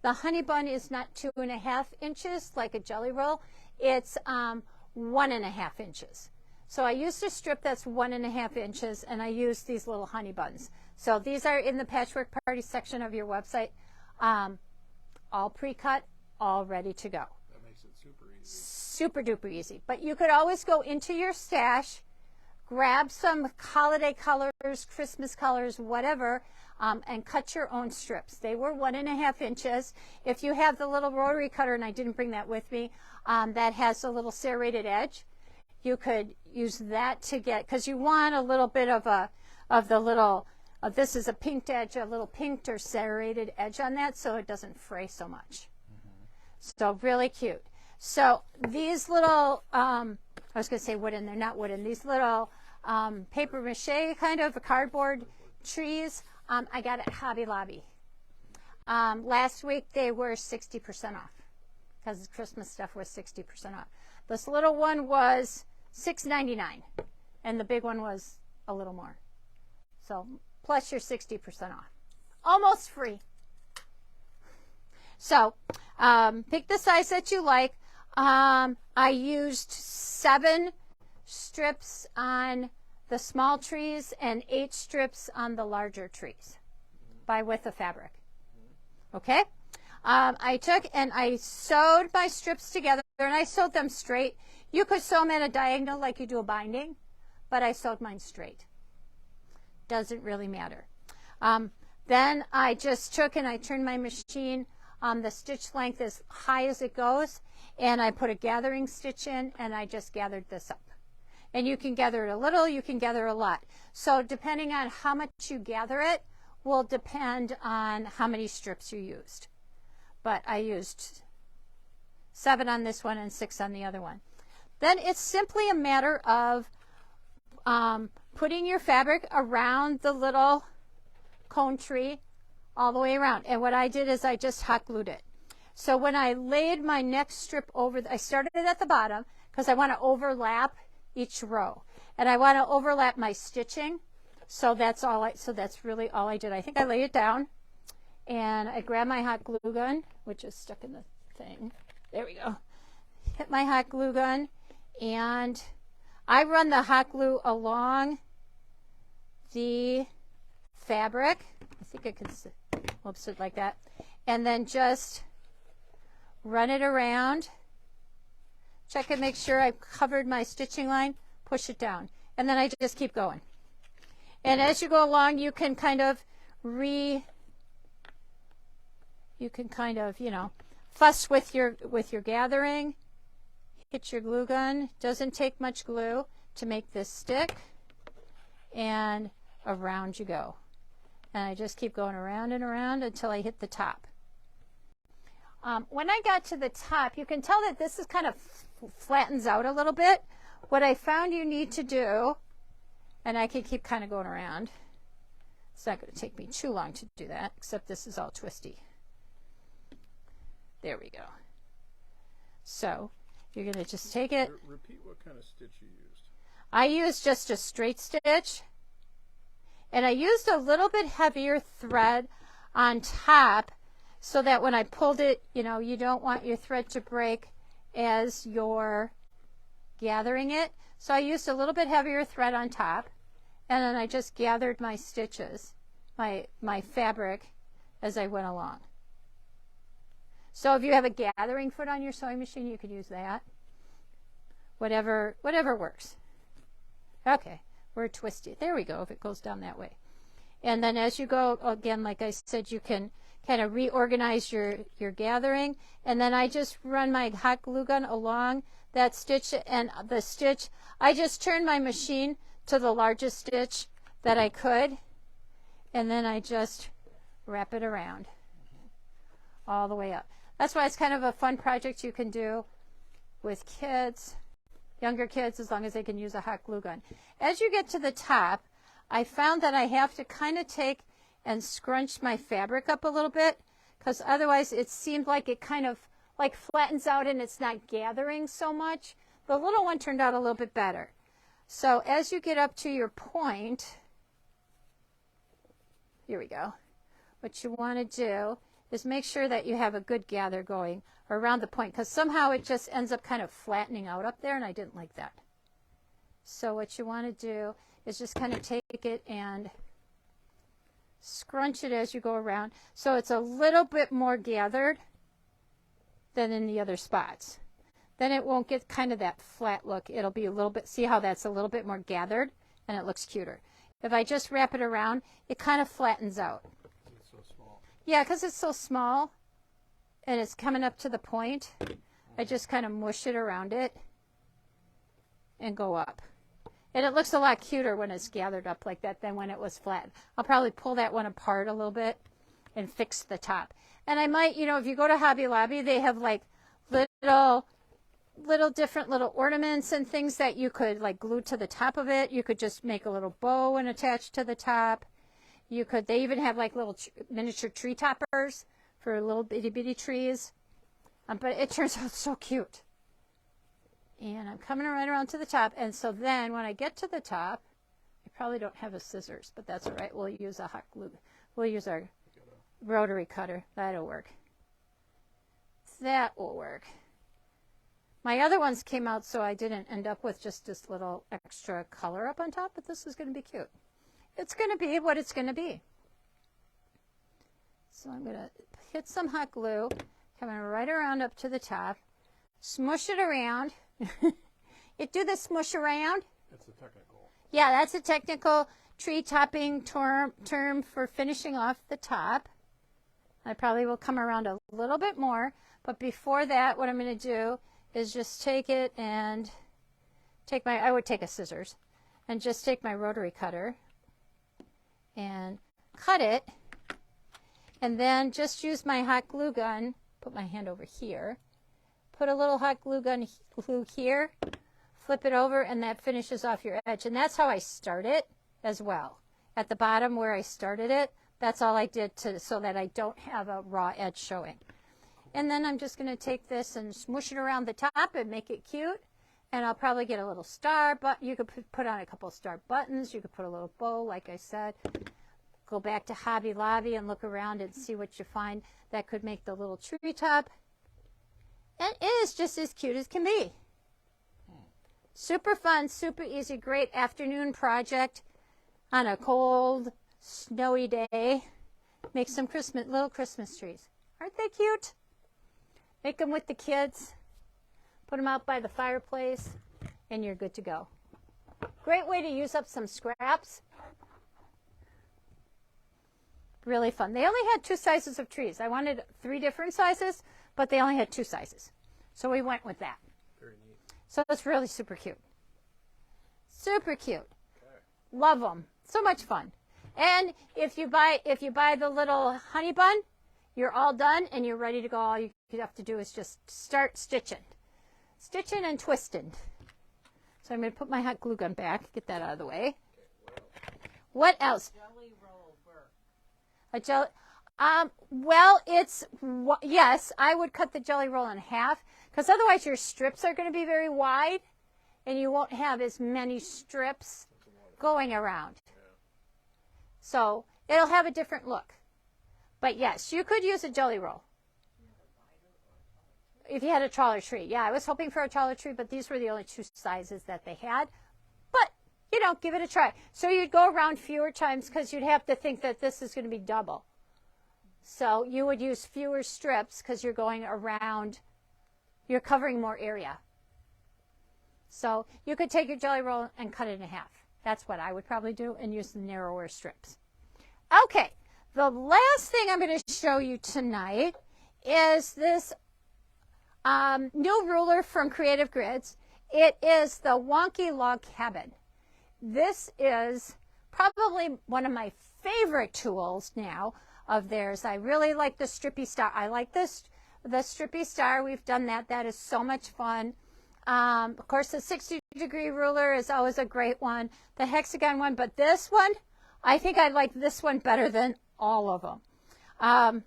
the honey bun is not 2.5 inches like a jelly roll. It's 1.5 inches. So I used a strip that's 1.5 inches, and I used these little honey buns. So these are in the Patchwork Party section of your website, all pre-cut, all ready to go. That makes it super easy. Super duper easy. But you could always go into your stash, grab some holiday colors, Christmas colors, whatever, and cut your own strips. They were 1.5 inches. If you have the little rotary cutter, and I didn't bring that with me, that has a little serrated edge, you could use that to get, because you want a little bit of the little, this is a pinked edge, a little pinked or serrated edge on that, so it doesn't fray so much. So really cute. So these little, I was going to say wooden, they're not wooden. These little paper mache kind of cardboard trees, I got at Hobby Lobby. Last week they were 60% off because Christmas stuff was 60% off. This little one was $6.99 and the big one was a little more. So plus your 60% off. Almost free. So pick the size that you like. I used 7 strips on the small trees and 8 strips on the larger trees by width of fabric. Okay? I took and I sewed my strips together, and I sewed them straight. You could sew them at a diagonal like you do a binding, but I sewed mine straight. Doesn't really matter. Then I just took and I turned my machine the stitch length as high as it goes, and I put a gathering stitch in, and I just gathered this up. And you can gather it a little, you can gather a lot. So depending on how much you gather it will depend on how many strips you used. But I used 7 on this one and 6 on the other one. Then it's simply a matter of putting your fabric around the little cone tree all the way around. And what I did is I just hot glued it. So when I laid my next strip over, I started it at the bottom because I want to overlap each row. And I want to overlap my stitching. So that's really all I did. I think I laid it down and I grabbed my hot glue gun, which is stuck in the thing. There we go. Hit my hot glue gun, and I run the hot glue along the fabric. I think I can whoops it like that. And then just run it around. Check and make sure I've covered my stitching line. Push it down. And then I just keep going. And as you go along, you can kind of fuss with your gathering. Hit your glue gun. Doesn't take much glue to make this stick. And around you go. And I just keep going around and around until I hit the top. When I got to the top, you can tell that this is kind of flattens out a little bit. What I found you need to do, and I can keep kind of going around. It's not going to take me too long to do that, except this is all twisty. There we go. So you're going to just take it. Repeat what kind of stitch you used. I used just a straight stitch. And I used a little bit heavier thread on top so that when I pulled it, you don't want your thread to break as you're gathering it. So I used a little bit heavier thread on top, and then I just gathered my stitches, my fabric, as I went along. So if you have a gathering foot on your sewing machine, you could use that. Whatever works. Okay. We're twisted. There we go, if it goes down that way. And then as you go, again, like I said, you can kind of reorganize your gathering. And then I just run my hot glue gun along that stitch, and the stitch, I just turned my machine to the largest stitch that I could. And then I just wrap it around all the way up. That's why it's kind of a fun project you can do with kids. Younger kids, as long as they can use a hot glue gun. As you get to the top, I found that I have to kind of take and scrunch my fabric up a little bit, because otherwise it seemed like it kind of like flattens out and it's not gathering so much. The little one turned out a little bit better. So as you get up to your point, here we go. What you want to do is make sure that you have a good gather going around the point, because somehow it just ends up kind of flattening out up there, and I didn't like that. So what you want to do is just kind of take it and scrunch it as you go around, so it's a little bit more gathered than in the other spots. Then it won't get kind of that flat look. It'll be a little bit, see how that's a little bit more gathered, and it looks cuter. If I just wrap it around, it kind of flattens out. It's so small. Yeah, because it's so small and it's coming up to the point, I just kind of mush it around it and go up. And it looks a lot cuter when it's gathered up like that than when it was flat. I'll probably pull that one apart a little bit and fix the top. And I might, if you go to Hobby Lobby, they have like little different little ornaments and things that you could like glue to the top of it. You could just make a little bow and attach to the top. They even have like little miniature tree toppers for little bitty bitty trees. But it turns out so cute. And I'm coming right around to the top. And so then when I get to the top, I probably don't have a scissors, but that's all right. We'll use a hot glue. We'll use our rotary cutter. That'll work. That will work. My other ones came out so I didn't end up with just this little extra color up on top, but this is going to be cute. It's going to be what it's going to be. So I'm going to hit some hot glue, coming right around up to the top, smush it around. You do the smush around? It's a technical. Yeah, that's a technical tree topping term for finishing off the top. I probably will come around a little bit more, but before that, what I'm going to do is just take it and I would take a scissors and just take my rotary cutter and cut it, and then just use my hot glue gun, put my hand over here, put a little hot glue here, flip it over, and that finishes off your edge. And that's how I start it as well. At the bottom where I started it, that's all I did so that I don't have a raw edge showing. And then I'm just going to take this and smush it around the top and make it cute. And I'll probably get a little star, but you could put on a couple star buttons. You could put a little bow, like I said. Go back to Hobby Lobby and look around and see what you find that could make the little tree top. And it is just as cute as can be. Super fun, super easy, great afternoon project on a cold, snowy day. Make some little Christmas trees. Aren't they cute? Make them with the kids. Put them out by the fireplace, and you're good to go. Great way to use up some scraps. Really fun. They only had 2 sizes of trees. I wanted 3 different sizes, but they only had 2 sizes. So we went with that. Very neat. So it's really super cute. Super cute. Okay. Love them. So much fun. And if you buy the little honey bun, you're all done and you're ready to go. All you have to do is just start stitching. Stitching and twisting. So I'm going to put my hot glue gun back, get that out of the way. What else? Jelly roll work. A jelly, well, yes, I would cut the jelly roll in half, because otherwise your strips are going to be very wide and you won't have as many strips going around. So it'll have a different look. But yes, you could use a jelly roll. If you had a taller tree. Yeah, I was hoping for a taller tree, but these were the only 2 sizes that they had. But, give it a try. So you'd go around fewer times because you'd have to think that this is going to be double. So you would use fewer strips because you're going around, you're covering more area. So you could take your jelly roll and cut it in half. That's what I would probably do, and use the narrower strips. Okay, the last thing I'm going to show you tonight is this new ruler from Creative Grids. It is the Wonky Log Cabin. This is probably one of my favorite tools now of theirs. I really like the Strippy Star. I like the Strippy Star. We've done that. That is so much fun. Of course, the 60-degree ruler is always a great one. The hexagon one, but this one, I think I like this one better than all of them.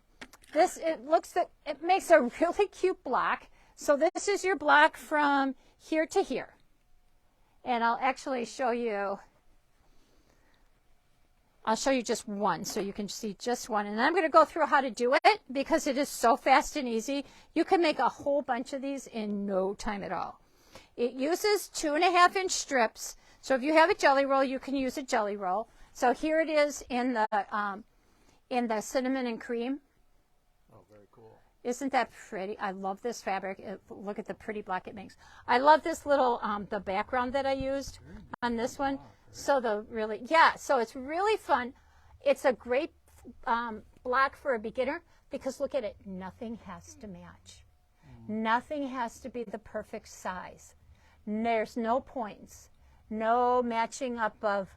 It makes a really cute block. So this is your block from here to here. And I'll actually show you. I'll show you just one so you can see just one. And I'm going to go through how to do it because it is so fast and easy. You can make a whole bunch of these in no time at all. It uses 2.5-inch strips. So if you have a jelly roll, you can use a jelly roll. So here it is in the cinnamon and cream. Oh, very cool. Isn't that pretty? I love this fabric. Look at the pretty block it makes. I love this little, the background that I used on this one. So so it's really fun. It's a great block for a beginner because look at it. Nothing has to match. Nothing has to be the perfect size. There's no points, no matching up of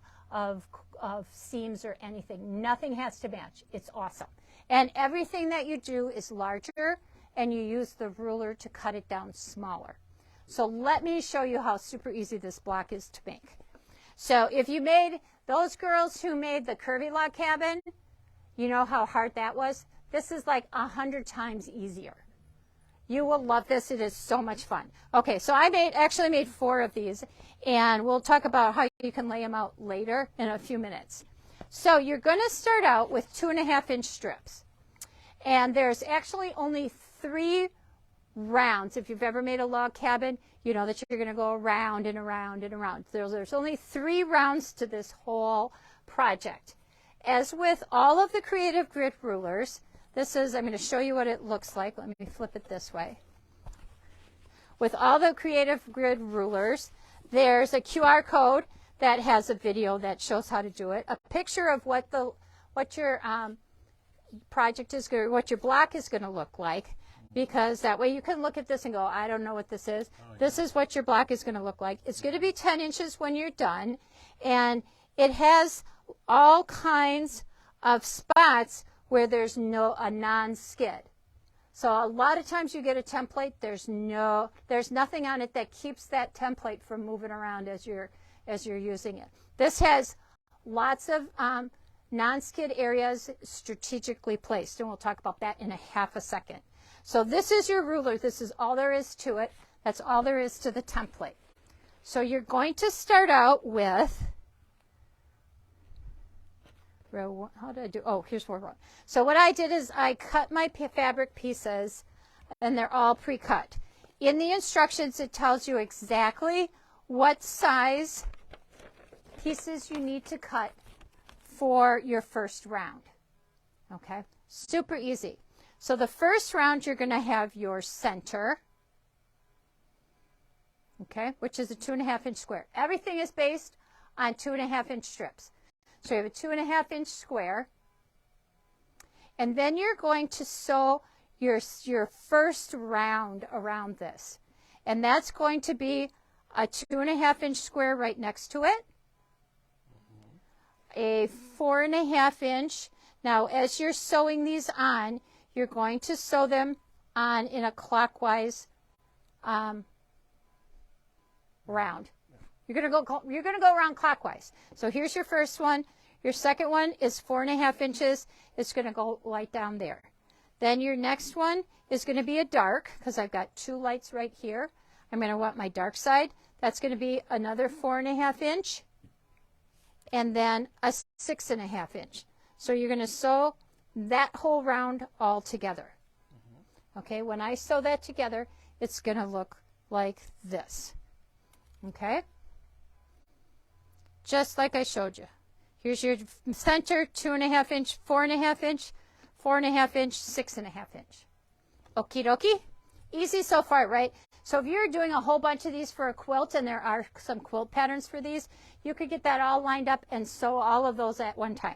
seams or anything. Nothing has to match. It's awesome. And everything that you do is larger, and you use the ruler to cut it down smaller. So let me show you how super easy this block is to make. So if you made, those girls who made the curvy log cabin, you know how hard that was? This is like 100 times easier. You will love this. It is so much fun. Okay, so I actually made 4 of these, and we'll talk about how you can lay them out later in a few minutes. So you're going to start out with 2.5-inch strips. And there's actually only 3 rounds. If you've ever made a log cabin, you know that you're going to go around and around and around. There's only 3 rounds to this whole project. As with all of the Creative Grid rulers, I'm going to show you what it looks like. Let me flip it this way. With all the Creative Grid rulers, there's a QR code that has a video that shows how to do it, a picture of what your project is going, what your block is going to look like, because that way you can look at this and go, I don't know what this is. This is what your block is going to look like. It's going to be 10 inches when you're done, and it has all kinds of spots where there's a non-skid. So a lot of times you get a template, there's nothing on it that keeps that template from moving around as you're using it. This has lots of non-skid areas strategically placed, and we'll talk about that in a half a second. So this is your ruler. This is all there is to it. That's all there is to the template. So you're going to start out with row, how did I do? Oh, here's row 1. So what I did is I cut my fabric pieces, and they're all pre-cut. In the instructions, it tells you exactly what size pieces you need to cut for your first round. Okay, super easy. So the first round, you're going to have your center, okay, which is a 2.5-inch square. Everything is based on 2.5-inch strips. So you have a 2.5-inch square, and then you're going to sew your first round around this, and that's going to be a 2.5-inch square right next to it, a 4.5-inch. Now, as you're sewing these on, you're going to sew them on in a clockwise round. You're going to go around clockwise. So here's your first one. Your second one is 4.5 inches. It's going to go right down there. Then your next one is going to be a dark, because I've got 2 lights right here. I'm going to want my dark side. That's going to be another 4.5 inch, and then a 6.5 inch. So you're going to sew that whole round all together. Okay, when I sew that together, it's going to look like this. Okay, just like I showed you. Here's your center, 2.5 inch, 4.5 inch, 4.5 inch, 6.5 inch. Okie dokie. Easy so far, right? So if you're doing a whole bunch of these for a quilt, and there are some quilt patterns for these, you could get that all lined up and sew all of those at one time.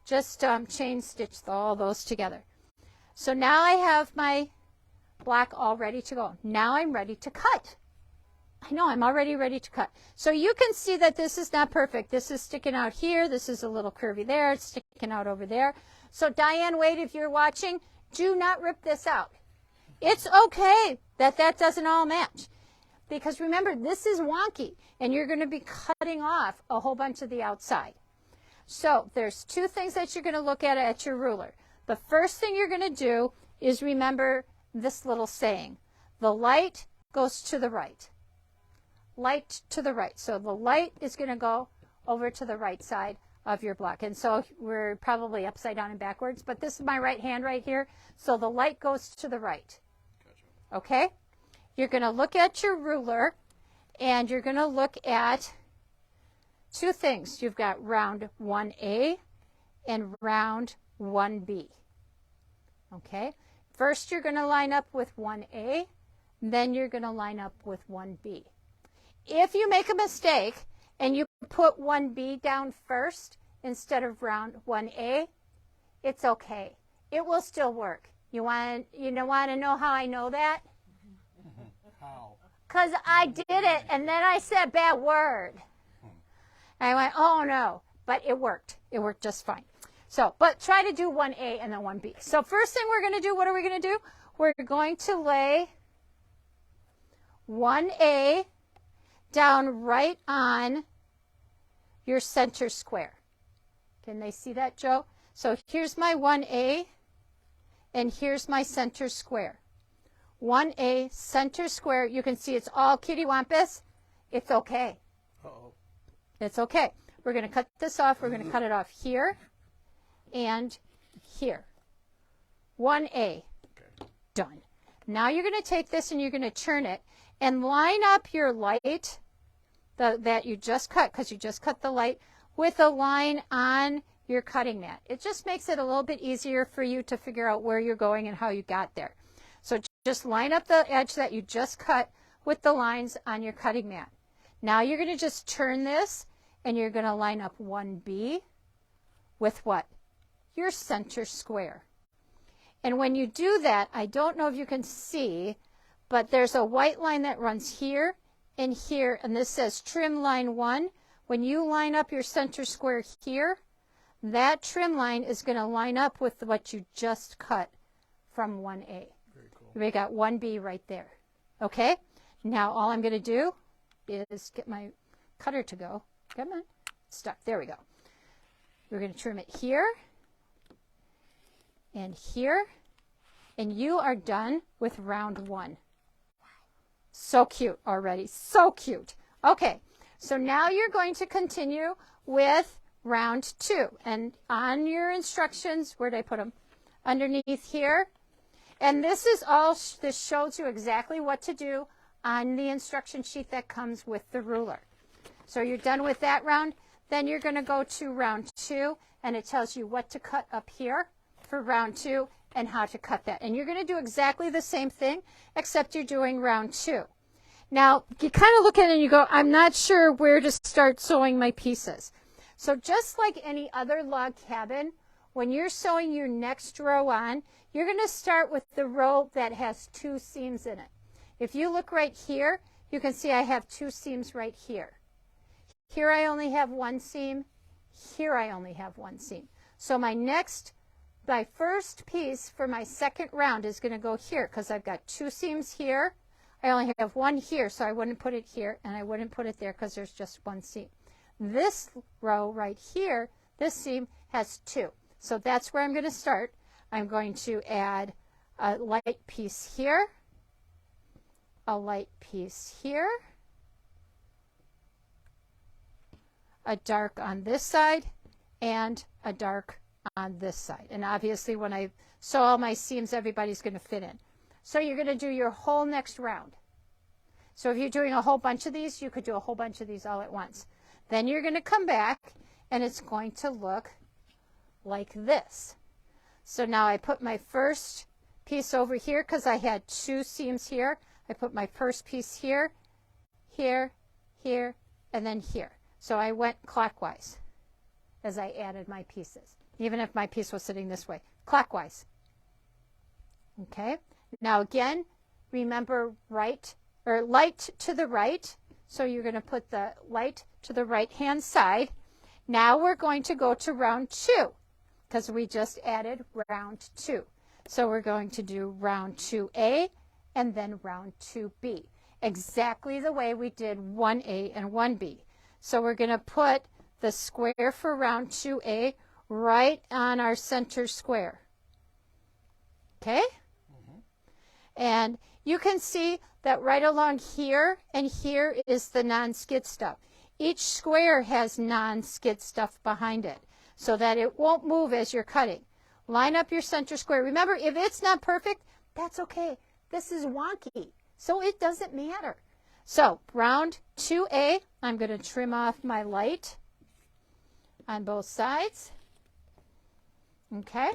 Just chain stitch all those together. So now I have my block all ready to go. Now I'm ready to cut. I know, I'm already ready to cut. So you can see that this is not perfect. This is sticking out here. This is a little curvy there. It's sticking out over there. So Diane Wade, if you're watching, do not rip this out. It's okay that that doesn't all match. Because remember, this is wonky, and you're going to be cutting off a whole bunch of the outside. So there's 2 things that you're going to look at your ruler. The first thing you're going to do is remember this little saying. The light goes to the right. Light to the right. So the light is going to go over to the right side of your block. And so we're probably upside down and backwards, but this is my right hand right here. So the light goes to the right. Gotcha. Okay? You're going to look at your ruler, and you're going to look at two things. You've got round 1A and round 1B. Okay? First, you're going to line up with 1A, then you're going to line up with 1B. If you make a mistake and you put 1B down first instead of round 1A, it's okay. It will still work. You want to know how I know that? How? Because I did it, and then I said a bad word. And I went, oh, no. But it worked. It worked just fine. So, but try to do 1A and then 1B. So first thing we're going to do, what are we going to do? We're going to lay 1A down right on your center square. Can they see that, Joe? So here's my 1A, and here's my center square. 1A, center square. You can see it's all kittywampus. It's okay. Uh-oh. It's okay. We're going to cut this off. We're going to cut it off here and here. 1A. Okay. Done. Now you're going to take this and you're going to turn it and line up your light that you just cut, because you just cut the light, with a line on your cutting mat. It just makes it a little bit easier for you to figure out where you're going and how you got there. So just line up the edge that you just cut with the lines on your cutting mat. Now you're going to just turn this and you're going to line up 1B with what? Your center square. And when you do that, I don't know if you can see, but there's a white line that runs here and here, and this says trim line 1. When you line up your center square here, that trim line is going to line up with what you just cut from 1A. Very cool. We got 1B right there. Okay? Now all I'm going to do is get my cutter to go. Come on. Stuck. There we go. We're going to trim it here and here, and you are done with round 1. So cute already. So cute. Okay, so now you're going to continue with round 2. And on your instructions, where did I put them? Underneath here. And this is all, this shows you exactly what to do on the instruction sheet that comes with the ruler. So you're done with that round. Then you're going to go to round 2, and it tells you what to cut up here for round 2 and how to cut that. And you're going to do exactly the same thing, except you're doing round 2. Now, you kind of look at it and you go, I'm not sure where to start sewing my pieces. So just like any other log cabin, when you're sewing your next row on, you're going to start with the row that has 2 seams in it. If you look right here, you can see I have 2 seams right here. Here I only have 1 seam. Here I only have 1 seam. So my first piece for my second round is going to go here, because I've got 2 seams here. I only have 1 here, so I wouldn't put it here, and I wouldn't put it there because there's just 1 seam. This row right here, this seam has 2. So that's where I'm going to start. I'm going to add a light piece here, a light piece here, a dark on this side, and a dark on this side. And obviously when I sew all my seams, everybody's going to fit in. So you're going to do your whole next round. So if you're doing a whole bunch of these, you could do a whole bunch of these all at once. Then you're going to come back, and it's going to look like this. So now I put my first piece over here because I had 2 seams here. I put my first piece here, here, here, and then here. So I went clockwise as I added my pieces, even if my piece was sitting this way, clockwise. Okay? Now again, remember light to the right. So you're going to put the light to the right-hand side. Now we're going to go to round 2 because we just added round 2. So we're going to do round 2A and then round 2B, exactly the way we did 1A and 1B. So we're going to put the square for round 2A right on our center square. Okay? And you can see that right along here and here is the non-skid stuff. each square has non-skid stuff behind it so that it won't move as you're cutting. Line up your center square. Remember, if it's not perfect, that's okay. This is wonky, so it doesn't matter. So round 2A, I'm going to trim off my light on both sides. Okay.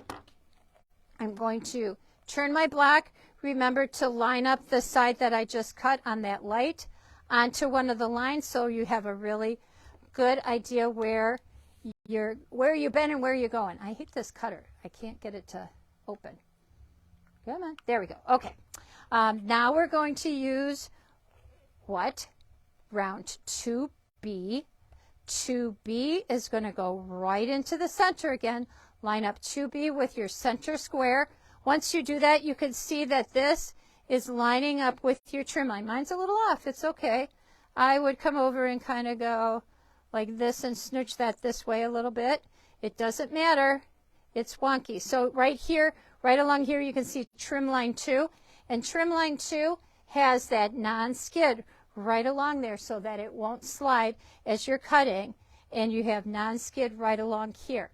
I'm going to turn my block. Remember to line up the side that I just cut on that light onto one of the lines so you have a really good idea where you've been and where you're going. I hate this cutter. I can't get it to open. Come on. There we go. Okay. Now we're going to use what? Round 2B. 2B is going to go right into the center again. Line up 2B with your center square. Once you do that, you can see that this is lining up with your trim line. Mine's a little off. It's okay. I would come over and kind of go like this and snooch that this way a little bit. It doesn't matter. It's wonky. So right here, right along here, you can see trim line 2. And trim line 2 has that non-skid right along there so that it won't slide as you're cutting. And you have non-skid right along here.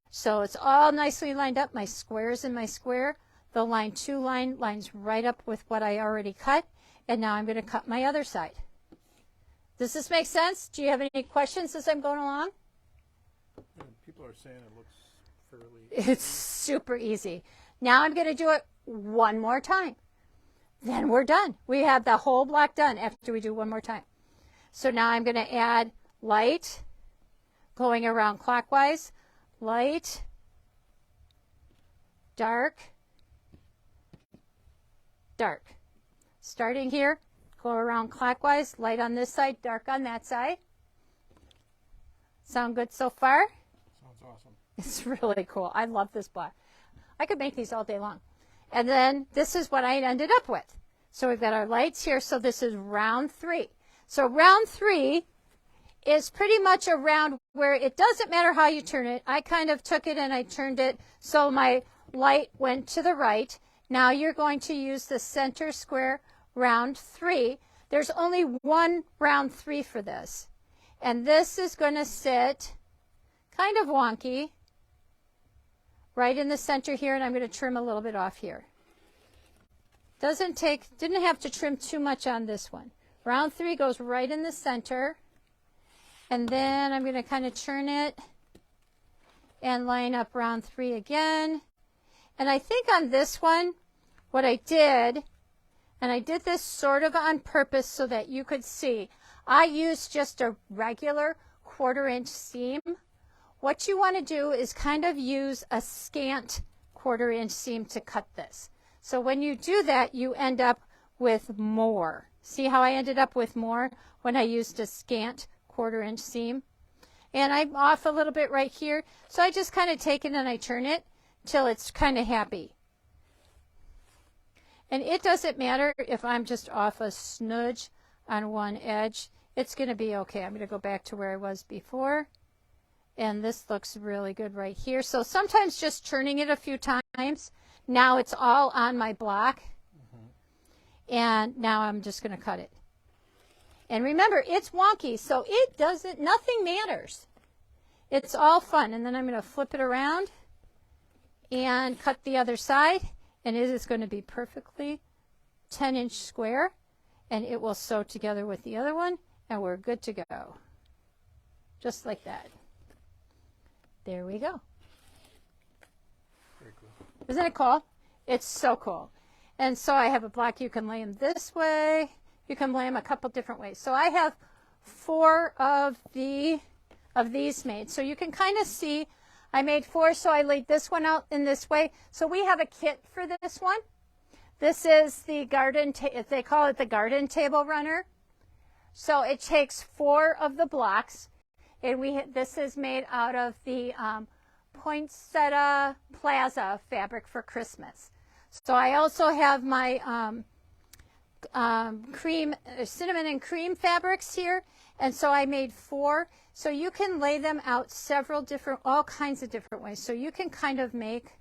So it's all nicely lined up. My square is in my square. The line 2 line lines right up with what I already cut. And now I'm going to cut my other side. Does this make sense? Do you have any questions as I'm going along? People are saying it looks fairly... It's super easy. Now I'm going to do it one more time. Then we're done. We have the whole block done after we do one more time. So now I'm going to add light going around clockwise. Light, dark, dark. Starting here, go around clockwise, light on this side, dark on that side. Sound good so far? Sounds awesome. It's really cool. I love this block. I could make these all day long. And then this is what I ended up with. So we've got our lights here. So this is round 3. So round 3 is pretty much around where it doesn't matter how you turn it. I kind of took it and I turned it so my light went to the right. Now you're going to use the center square round 3. There's only one round 3 for this. And this is going to sit kind of wonky right in the center here, and I'm going to trim a little bit off here. Didn't have to trim too much on this one. Round 3 goes right in the center. And then I'm going to kind of turn it and line up round 3 again. And I think on this one, what I did, and I did this sort of on purpose so that you could see, I used just a regular 1/4 inch seam. What you want to do is kind of use a scant 1/4 inch seam to cut this. So when you do that, you end up with more. See how I ended up with more when I used a scant 1/4 inch seam? And I'm off a little bit right here. So I just kind of take it and I turn it till it's kind of happy. And it doesn't matter if I'm just off a smudge on one edge. It's going to be okay. I'm going to go back to where I was before. And this looks really good right here. So sometimes just turning it a few times. Now it's all on my block. And now I'm just going to cut it. And remember, it's wonky, so nothing matters. It's all fun. And then I'm going to flip it around and cut the other side. And it is going to be perfectly 10-inch square. And it will sew together with the other one. And we're good to go. Just like that. There we go. Very cool. Isn't it cool? It's so cool. And so I have a block. You can lay them this way. You can lay them a couple different ways. So I have 4 of these made. So you can kind of see I made 4, so I laid this one out in this way. So we have a kit for this one. This is the garden, they call it the garden table runner. So it takes 4 of the blocks. And this is made out of the Poinsettia Plaza fabric for Christmas. So I also have my cinnamon and cream fabrics here, and so I made 4. So you can lay them out all kinds of different ways. So you can kind of make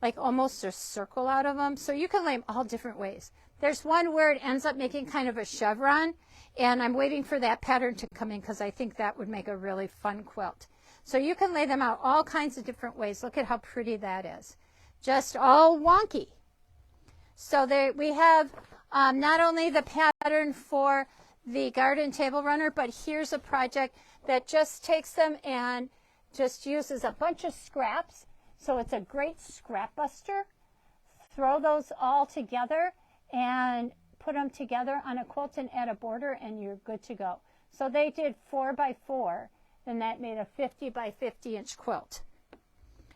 like almost a circle out of them. So you can lay them all different ways. There's one where it ends up making kind of a chevron, And I'm waiting for that pattern to come in because I think that would make a really fun quilt. So you can lay them out all kinds of different ways. Look at how pretty that is. Just all wonky. So there we have not only the pattern for the garden table runner, but here's a project that just takes them and just uses a bunch of scraps. So it's a great scrap buster. Throw those all together and put them together on a quilt and add a border and you're good to go. So they did 4 by 4 and that made a 50 by 50 inch quilt.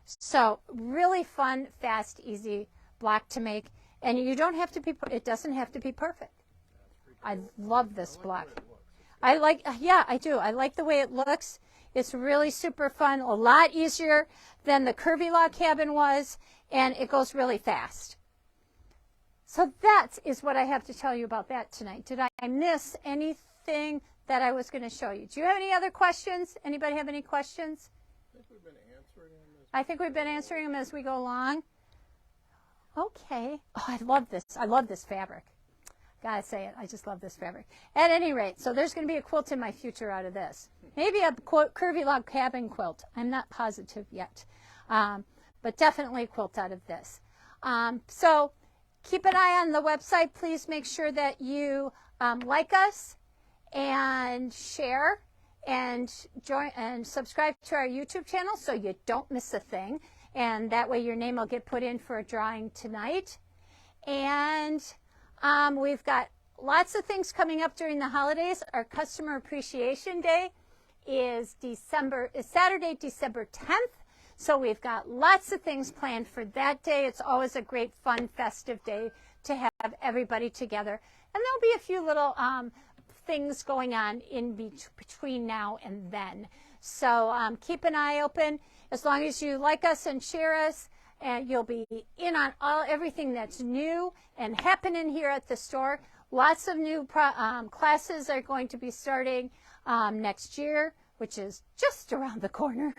So really fun, fast, easy block to make. And you don't have to be, it doesn't have to be perfect. I love this block. Yeah, I do. I like the way it looks. It's really super fun, a lot easier than the curvy log cabin was, and it goes really fast. So that is what I have to tell you about that tonight. Did I miss anything that I was going to show you? Do you have any other questions? Anybody have any questions? I think we've been answering them. I think we've been answering them as we go along. Okay. Oh, I love this. I love this fabric. Gotta say it. I just love this fabric. At any rate, so there's going to be a quilt in my future out of this. Maybe a curvy log cabin quilt. I'm not positive yet. But definitely a quilt out of this. So keep an eye on the website. Please make sure that you like us and share and join and subscribe to our YouTube channel so you don't miss a thing. And that way your name will get put in for a drawing tonight. And we've got lots of things coming up during the holidays. Our Customer Appreciation Day is Saturday, December 10th. So we've got lots of things planned for that day. It's always a great, fun, festive day to have everybody together. And there'll be a few little things going on in between now and then. So keep an eye open. As long as you like us and share us, and you'll be in on everything that's new and happening here at the store. Lots of new classes are going to be starting next year, which is just around the corner.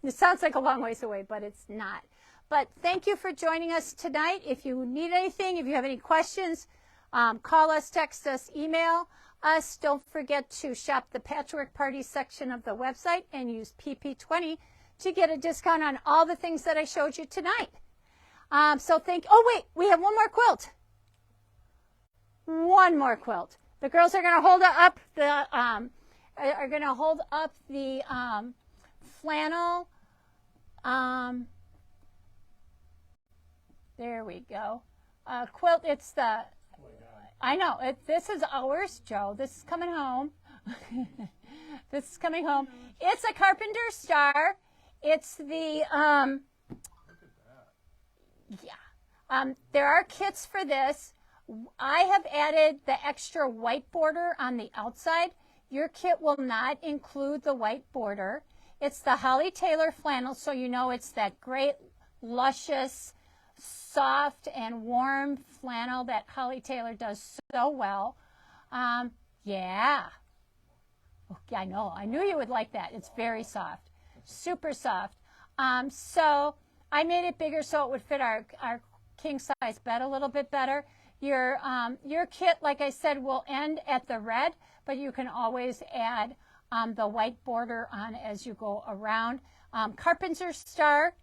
It sounds like a long ways away, but it's not. But thank you for joining us tonight. If you need anything, if you have any questions, call us, text us, email us. Don't forget to shop the Patchwork Party section of the website and use PP20 to get a discount on all the things that I showed you tonight. Oh wait, we have one more quilt. One more quilt. The girls are going to hold up the flannel. There we go. Quilt. It's the. I know. This is ours, Joe. This is coming home. This is coming home. It's a Carpenter Star. It's the, there are kits for this. I have added the extra white border on the outside. Your kit will not include the white border. It's the Holly Taylor flannel, so you know it's that great, luscious, soft, and warm flannel that Holly Taylor does so well. Yeah. Okay, I know. I knew you would like that. It's very soft. Super soft. So I made it bigger so it would fit our king size bed a little bit better. Your kit, like I said, will end at the red, but you can always add the white border on as you go around. Carpenter Star,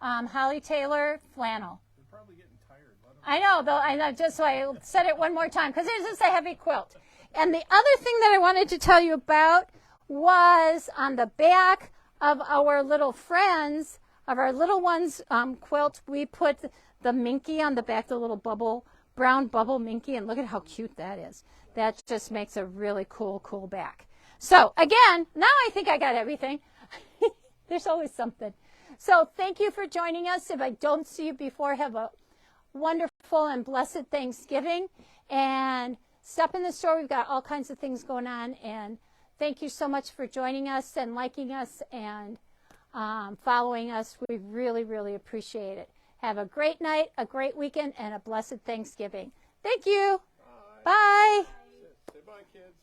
Holly Taylor flannel. You're probably getting tired. I know, though. I know. Just so I said it one more time because it is a heavy quilt. And the other thing that I wanted to tell you about was on the back of our little friends, of our little ones quilt, we put the minky on the back, the little brown bubble minky, and look at how cute that is. That just makes a really cool back. So again, now I think I got everything. There's always something. So thank you for joining us. If I don't see you before, have a wonderful and blessed Thanksgiving. And stop in the store. We've got all kinds of things going on. And thank you so much for joining us and liking us and following us. We really, really appreciate it. Have a great night, a great weekend, and a blessed Thanksgiving. Thank you. Bye. Say bye, kids.